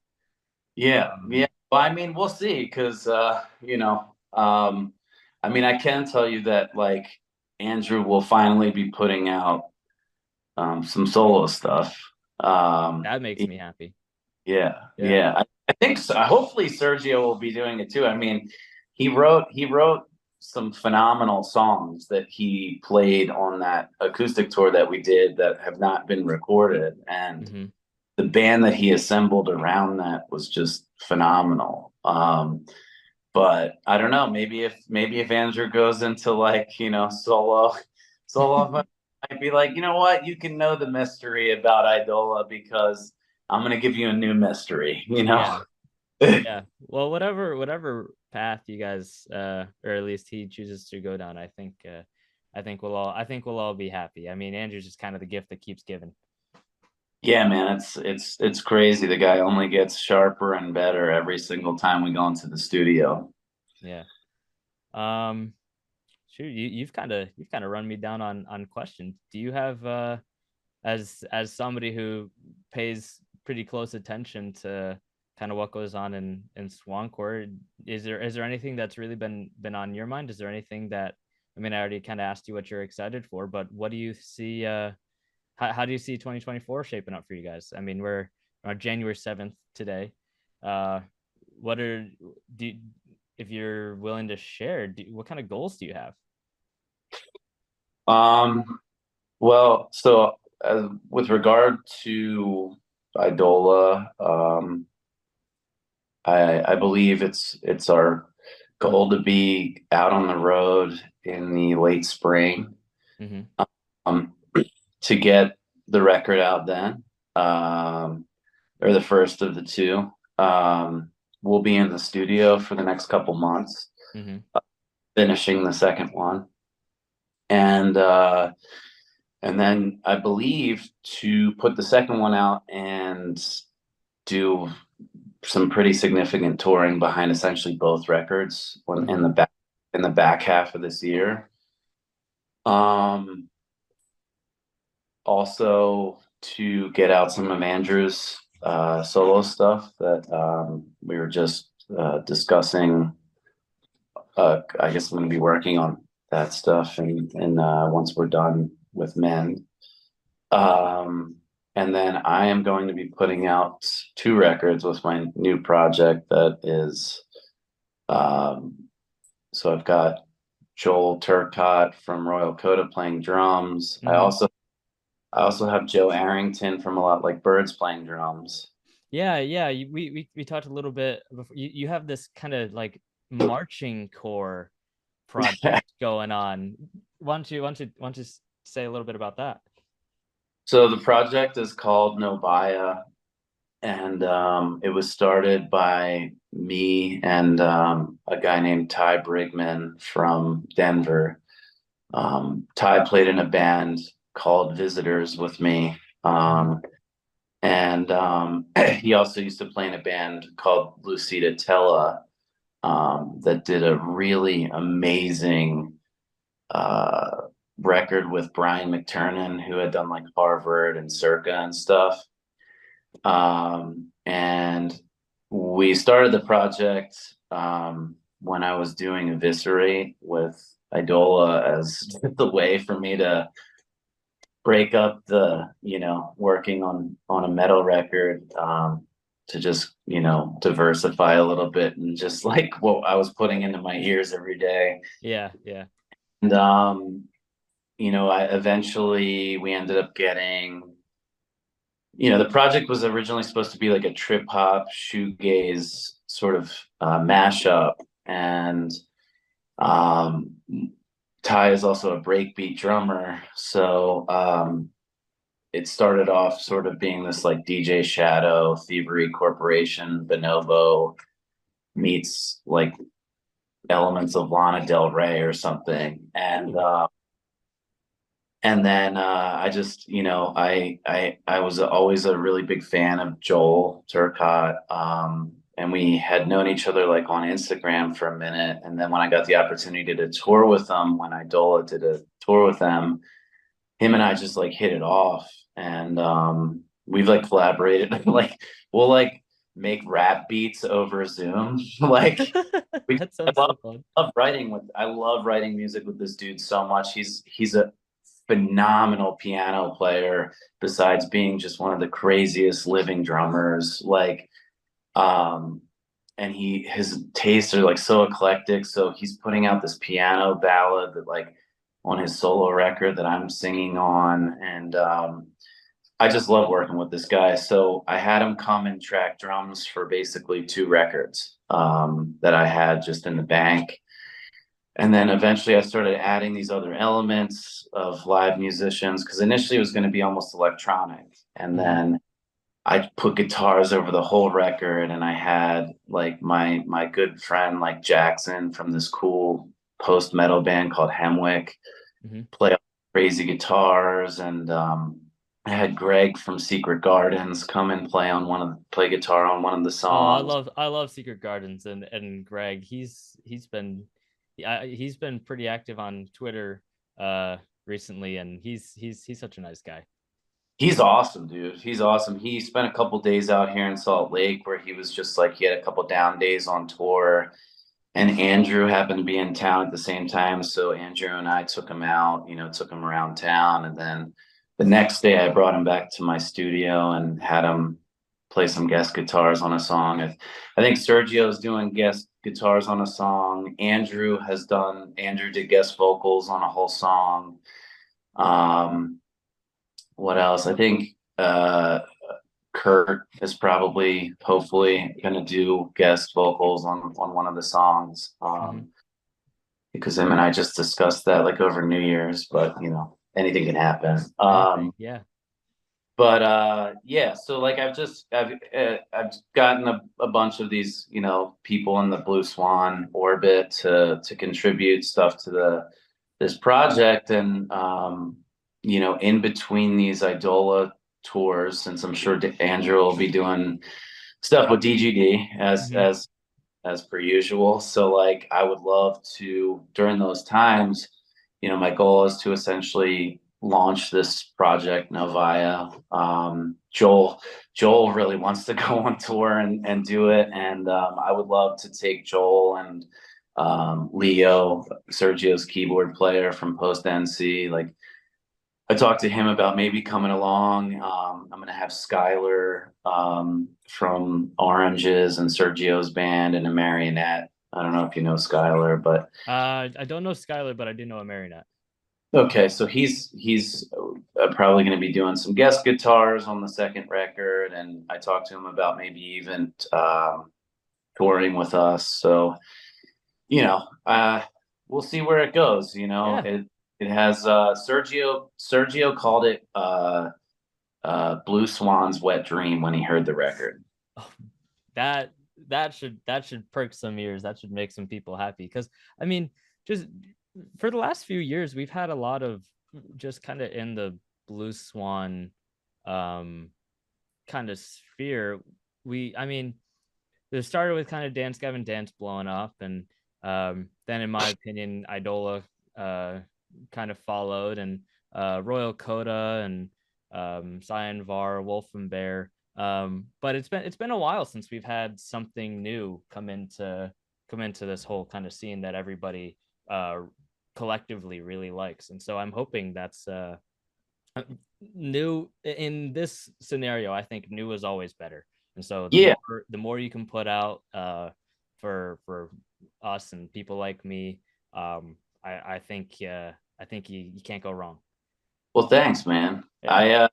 Yeah, yeah. Well, I mean, we'll see, because I mean, I can tell you that like Andrew will finally be putting out some solo stuff. Um, That makes me happy. yeah, Yeah. yeah. I think so. Hopefully Sergio will be doing it too. I mean, he wrote some phenomenal songs that he played on that acoustic tour that we did that have not been recorded, and Hmm. the band that he assembled around that was just phenomenal. But I don't know. Maybe if Andrew goes into like solo, might be like, you know what, you can know the mystery about Idola because I'm gonna give you a new mystery. Yeah. Yeah. Well, whatever path you guys or at least he chooses to go down, I think I think we'll all be happy. I mean, Andrew's just kind of the gift that keeps giving. Yeah, man, it's crazy. The guy only gets sharper and better every single time we go into the studio. Yeah. Um, shoot, you've kind of run me down on questions. Do you have as somebody who pays pretty close attention to kind of what goes on in Swancourt, is there anything that's really been on your mind? Is there anything that, I mean, I already kind of asked you what you're excited for, but what do you see how do you see 2024 shaping up for you guys? I mean, we're on January 7th today. Uh what are do if you're willing to share, what kind of goals do you have? Um, well, so with regard to Idola, I believe it's our goal to be out on the road in the late spring, Mm-hmm. um, to get the record out then, or the first of the two. We'll be in the studio for the next couple months, Mm-hmm. finishing the second one, and and then I believe to put the second one out and do some pretty significant touring behind essentially both records when Mm-hmm. in the back half of this year. Um, Also to get out some of Andrew's solo stuff that we were just discussing. I guess I'm going to be working on that stuff, and once we're done with Men. Um, and then I am going to be putting out two records with my new project that is, um, so I've got Joel Turcotte from Royal Coda playing drums. Mm-hmm. I also have Joe Arrington from A Lot Like Birds playing drums. Yeah, yeah. We talked a little bit before. You have this kind of like marching corps project going on. Why don't you say a little bit about that? So the project is called Nobaya, and it was started by me and a guy named Ty Brigman from Denver. Ty played in a band called Visitors with me. And he also used to play in a band called Lucida Tella, that did a really amazing uh, record with Brian McTernan, who had done like Harvard and Circa and stuff. And we started the project when I was doing Eviscerate with Idola as the way for me to break up the, working on a metal record, to just, diversify a little bit and just like what I was putting into my ears every day. Yeah, yeah. And I eventually we ended up getting, the project was originally supposed to be like a trip hop shoegaze sort of mashup, and um, Ty is also a breakbeat drummer, so it started off sort of being this like DJ Shadow, Thievery Corporation, Bonobo meets like elements of Lana Del Rey or something, and then I just, I was always a really big fan of Joel Turcotte, and we had known each other like on Instagram for a minute, and then when I got the opportunity to tour with them, when Idola did a tour with them, him and I just like hit it off, and we've like collaborated. Like we'll like make rap beats over Zoom. Like we, That I sounds love, so fun. I love writing music with this dude so much. He's a phenomenal piano player. Besides being just one of the craziest living drummers, like um, and his tastes are like so eclectic. So he's putting out this piano ballad that like on his solo record that I'm singing on, and I just love working with this guy. So I had him come and track drums for basically two records that I had just in the bank. And then eventually I started adding these other elements of live musicians because initially it was going to be almost electronic. And Mm-hmm. then I put guitars over the whole record, and I had like my good friend like Jackson from this cool post metal band called Hemwick. Mm-hmm. play crazy guitars, and I had Greg from Secret Gardens come and play guitar on one of the Oh, songs. I love Secret Gardens and Greg. He's been yeah, he's been pretty active on Twitter recently, and he's such a nice guy. He's awesome, dude. He's awesome. He spent a couple days out here in Salt Lake where he was just like he had a couple down days on tour, and Andrew happened to be in town at the same time. So Andrew and I took him out, took him around town. And then the next day I brought him back to my studio and had him play some guest guitars on a song. I think Sergio's doing guest guitars on a song. Andrew did guest vocals on a whole song. Um, what else? I think Kurt is probably, hopefully, gonna do guest vocals on one of the songs. Mm-hmm. Because him and I just discussed that like over New Year's, but anything can happen. Anything, yeah. But yeah, so like I've gotten a bunch of these people in the Blue Swan orbit to contribute stuff to this project, and in between these Idola tours, since I'm sure Andrew will be doing stuff with DGD Mm-hmm. as per usual. So like I would love to during those times, my goal is to essentially launch this project Novaya. Joel really wants to go on tour and do it, and I would love to take Joel and Leo, Sergio's keyboard player from Post NC. Like I talked to him about maybe coming along. I'm going to have Skylar from Oranges and Sergio's band and a marionette. I don't know if you know Skylar, but I don't know Skylar, but I do know a marionette. okay, so he's probably going to be doing some guest guitars on the second record, and I talked to him about maybe even touring with us. So we'll see where it goes. Yeah. It has Sergio called it Blue Swan's wet dream when he heard the record. Oh, that that should perk some ears. That should make some people happy. Because I mean, just for the last few years, we've had a lot of just kind of in the Blue Swan um kind of sphere. I mean, it started with kind of Dance Gavin Dance blowing up, and then in my opinion, Idola kind of followed, and Royal Coda and Cyan Var, Wolf and Bear. But it's been a while since we've had something new come into this whole kind of scene that everybody collectively really likes, and so I'm hoping that's new in this scenario. I think new is always better, and so Yeah, the more you can put out for us and people like me, I think you can't go wrong. well, thanks, man. Yeah.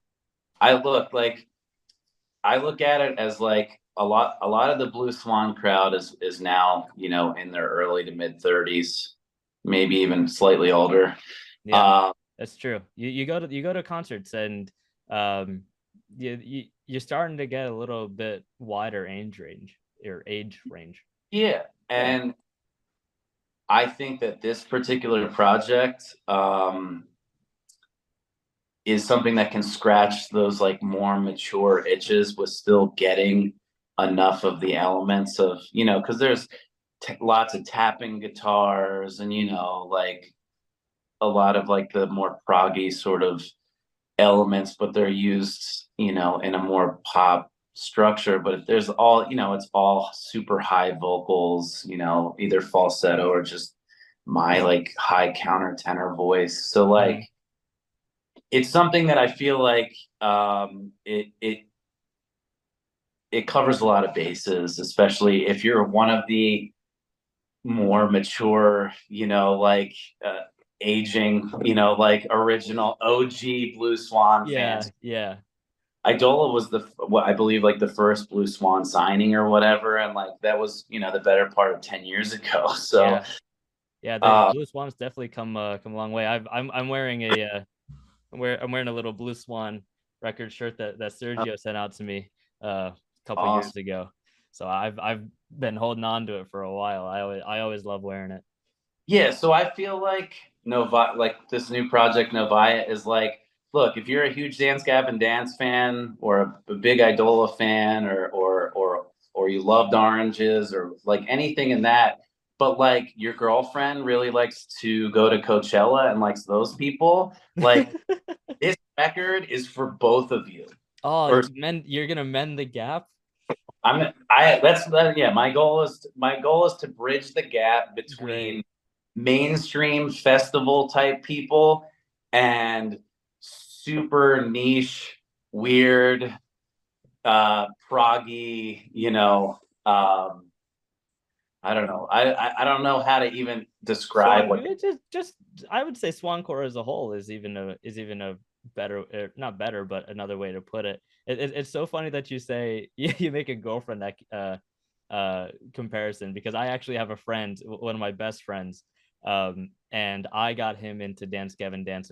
I I look at it as like a lot of the Blue Swan crowd is now in their early to mid 30s, maybe even slightly older. Yeah, Uh, that's true. You go to concerts, and um you're starting to get a little bit wider age range. yeah, Yeah. and I think that this particular project is something that can scratch those like more mature itches with still getting enough of the elements of because there's lots of tapping guitars and like a lot of like the more proggy sort of elements, but they're used in a more pop structure. But there's all it's all super high vocals, either falsetto or just my like high countertenor voice. So Mm-hmm. like it's something that I feel like it covers a lot of bases, especially if you're one of the more mature, like aging, like original OG Blue Swan Yeah, fans. yeah, Idola was what I believe like the first Blue Swan signing or whatever, and like that was the better part of 10 years ago. So yeah, yeah. The uh, Blue Swan's definitely come a long way. I'm wearing I'm wearing a little Blue Swan record shirt that Sergio sent out to me a couple awesome. years ago. So I've been holding on to it for a while. I always love wearing it. Yeah, so I feel like Novi, like this new project Novaya is like, look, if you're a huge Dance Gavin Dance fan or a big Idola fan or you loved oranges or like anything in that, but like your girlfriend really likes to go to Coachella and likes those people, like this record is for both of you. Oh, Or you're gonna mend the gap. yeah, my goal is to bridge the gap Great. between mainstream festival type people and super niche, weird, proggy, I don't know. I don't know how to even describe Swan, what. just I would say Swancore as a whole is even a better, not better, but another way to put it. It's so funny that you say you make a girlfriend that comparison, because I actually have a friend, one of my best friends, and I got him into Dance Gavin Dance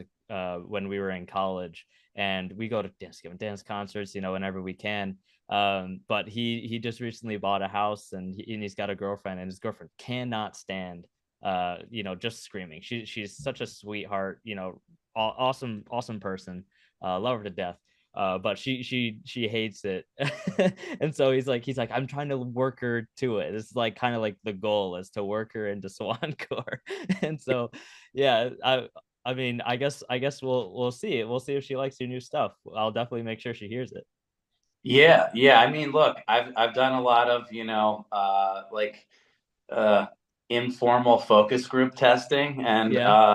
when we were in college, and we go to Dance Gavin Dance concerts, whenever we can. But he just recently bought a house, and he's got a girlfriend, and his girlfriend cannot stand just screaming. She's such a sweetheart, awesome person, love her to death. But she hates it. And so he's like, I'm trying to work her to it. It's like kind of like the goal is to work her into Swancore. And so yeah, I mean, I guess we'll see it. We'll see if she likes your new stuff. I'll definitely make sure she hears it. Yeah. I mean, look, I've done a lot of uh, informal focus group testing, and Yeah.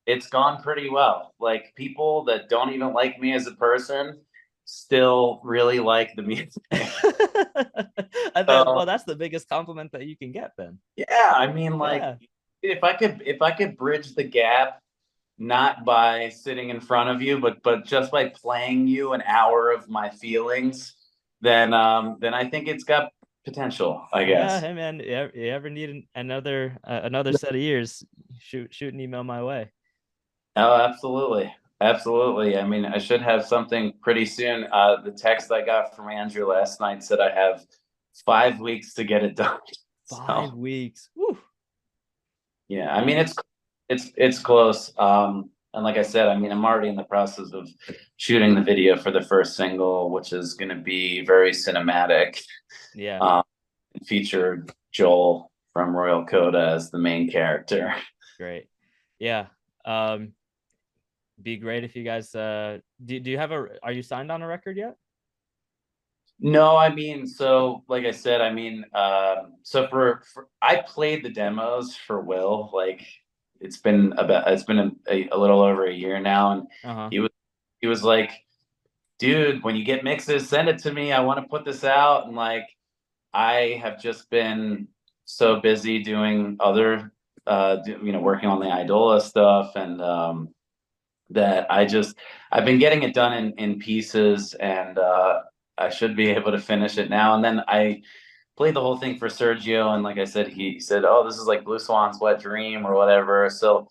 it's gone pretty well. Like people that don't even like me as a person still really like the music. I bet, So well, that's the biggest compliment that you can get then. yeah, I mean, like Yeah. if I could bridge the gap, not by sitting in front of you, but just by playing you an hour of my feelings, then I think it's got potential, I Yeah, guess. hey man, you ever need another set of ears, shoot an email my way. Oh, absolutely. Absolutely. I mean, I should have something pretty soon. The text I got from Andrew last night said I have 5 weeks to get it done. Five So weeks. Woo. yeah, I mean Nice. it's close. And like I said, I mean, I'm already in the process of shooting the video for the first single, which is going to be very cinematic. Yeah, Um, feature Joel from Royal Coda as the main character. great. Yeah. Um, be great if you guys do you have are you signed on a record yet? No, I mean, so like I said, I mean, so for I played the demos for Will. Like it's been a little over a year now, and Uh-huh. he was he was like, dude, when you get mixes, send it to me. I want to put this out, and like I have just been so busy doing other, working on the Idola stuff, and that I've been getting it done in pieces, and I should be able to finish it now. And then I played the whole thing for Sergio, and like I said, he said, "Oh, this is like Blue Swan's wet dream or whatever." So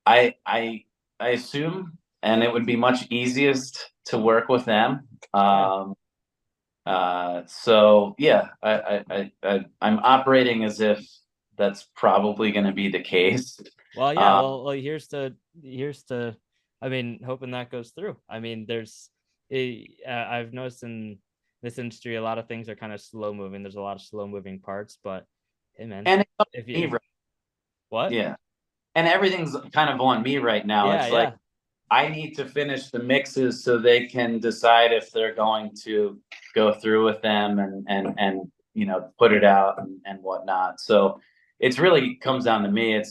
I I I assume, and it would be much easiest to work with them. Yeah. So yeah, I'm operating as if that's probably going to be the case. Well, yeah. Uh, Well, here's to. I mean, hoping that goes through. I mean, I've noticed in this industry a lot of things are kind of slow moving. There's a lot of slow moving parts, but hey, man, and it's up if to me, you what? yeah. And everything's kind of on me right now. Yeah, It's like yeah. I need to finish the mixes so they can decide if they're going to go through with them and put it out and whatnot. So it's really comes down to me.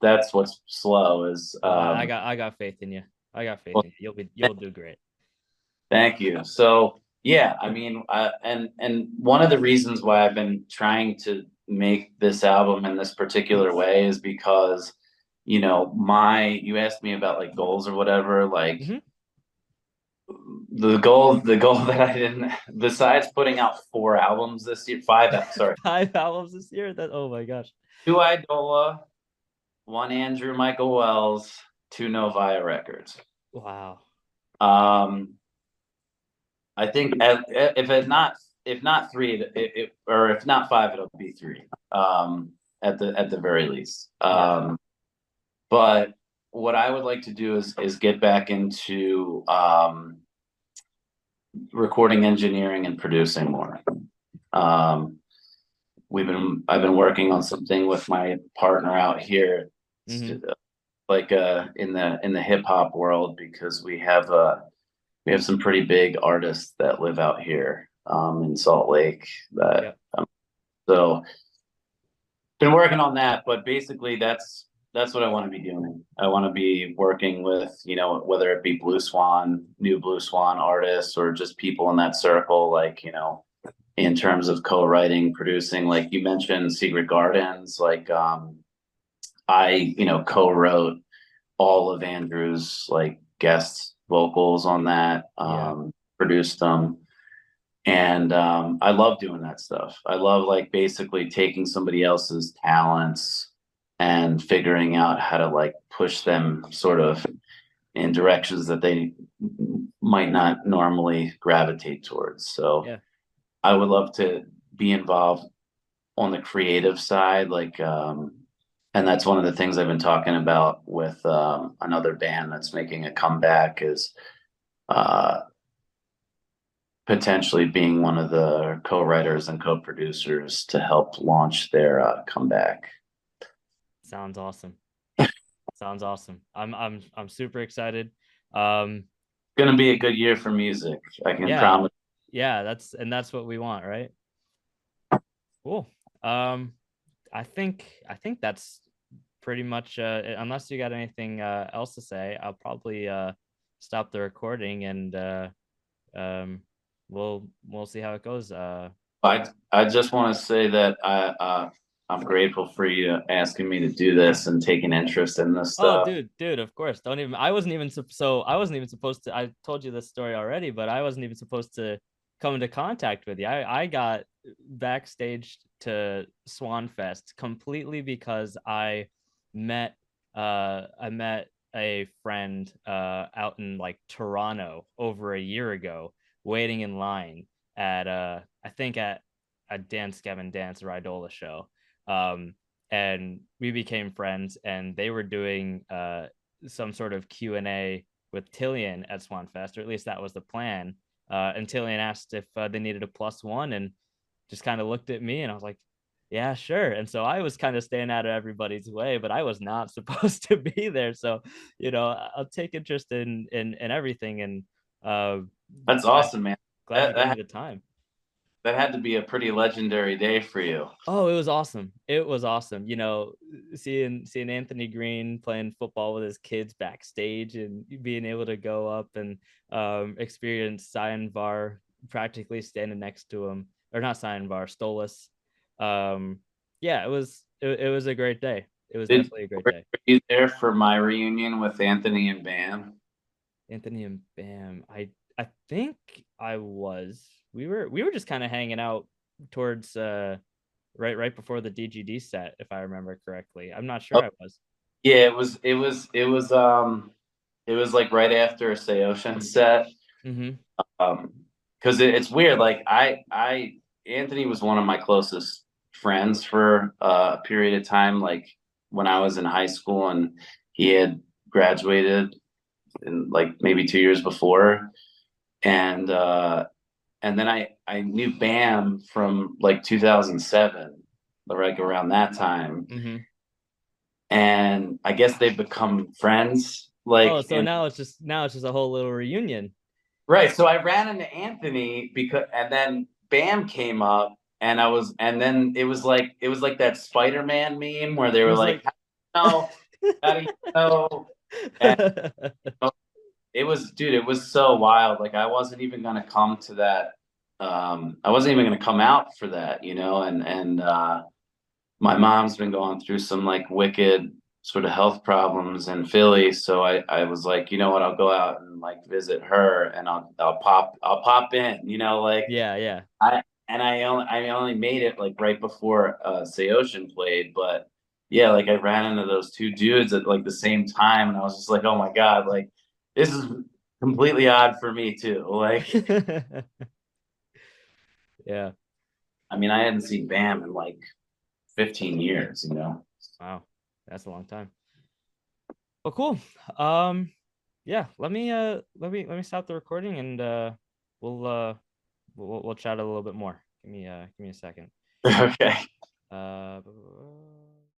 That's what's slow is Well, I got faith in you. I got faith well, in you. You'll do great. thank you. So yeah, I mean, and one of the reasons why I've been trying to make this album in this particular way is because, you asked me about like goals or whatever, like Hmm. the goal that I didn't, besides putting out 4 albums this year, sorry, 5 albums this year. That, oh my gosh. 2 Idola, one Andrew Michael Wells, 2 Novaya records. Wow. Um, I think if not three, or if not five, it'll be three. At the very least. Yeah. But what I would like to do is get back into recording engineering and producing more. Um, I've been working on something with my partner out here, Mm-hmm. like in the hip hop world, because we have some pretty big artists that live out here in Salt Lake that Yeah. so been working on that, but basically that's what I want to be doing. I want to be working with, you know, whether it be new Blue Swan artists, or just people in that circle, like, you know, in terms of co-writing, producing, like you mentioned Secret Gardens, like I, you know, co-wrote all of Andrew's like guest vocals on that, Yeah. produced them. And I love doing that stuff. I love like basically taking somebody else's talents and figuring out how to like push them sort of in directions that they might not normally gravitate towards. So Yeah. I would love to be involved on the creative side, like and that's one of the things I've been talking about with another band that's making a comeback, is uh potentially being one of the co-writers and co-producers to help launch their comeback. Sounds awesome. Sounds awesome. I'm super excited. Um, It's going to be a good year for music, I can yeah, promise. yeah, that's what we want, right? Cool. Um, I think that's pretty much unless you got anything else to say, I'll probably stop the recording and we'll see how it goes. I just want to say that I'm grateful for you asking me to do this and taking interest in this Oh, stuff. dude, of course. Don't even. I wasn't even so. I wasn't even supposed to. I told you this story already, but I wasn't even supposed to come into contact with you. I got backstage to Swanfest completely because I met a friend out in like Toronto over a year ago, waiting in line at I think at a Dance Gavin Dance or Idola show. Um, and we became friends, and they were doing some sort of Q&A with Tillian at Swanfest, or at least that was the plan. And Tillian asked if they needed a plus one, and just kind of looked at me, and I was like, yeah, sure. And so I was kind of staying out of everybody's way, but I was not supposed to be there. So, I'll take interest in everything, and uh, That's glad, awesome, man. glad you That, gave me that the time. that had to be a pretty legendary day for you. Oh, it was awesome. It was awesome. Seeing Anthony Green playing football with his kids backstage, and being able to go up and experience Cyan Var practically standing next to him, or not Cyan Var, Stolas. Um, yeah, it was a great day. It was definitely a great Were day. you there for my reunion with Anthony and Bam? Anthony and Bam. I think I was. We were just kind of hanging out towards right before the DGD set, if I remember correctly. I'm not sure Oh, I was. yeah, it was like right after a Say Ocean set. Mm-hmm. Um, because it's weird. Like Anthony was one of my closest friends for a period of time, like when I was in high school, and he had graduated in like maybe 2 years before. And and then I knew Bam from like 2007, like around that time. Mm-hmm. And I guess they've become friends. Oh, Like, so now it's just a whole little reunion. right. So I ran into Anthony because, and then Bam came up, and and then it was like that Spider-Man meme where they It were was like, like how do you know? And it was, dude, it was so wild. Like I wasn't even gonna come to that. I wasn't even gonna come out for that, you know, and my mom's been going through some like wicked sort of health problems in Philly. So I was like, you know what, I'll go out and like visit her, and I'll pop in, you know, like yeah, yeah. I only made it like right before Say Ocean played, but yeah, like I ran into those two dudes at like the same time, and I was just like, oh my God, like this is completely odd for me too. Like, Yeah. I mean, I hadn't seen Bam in like 15 years, you know. Wow. That's a long time. Well, cool. Yeah, let me stop the recording, and we'll we'll chat a little bit more. Give me a second. Okay. Uh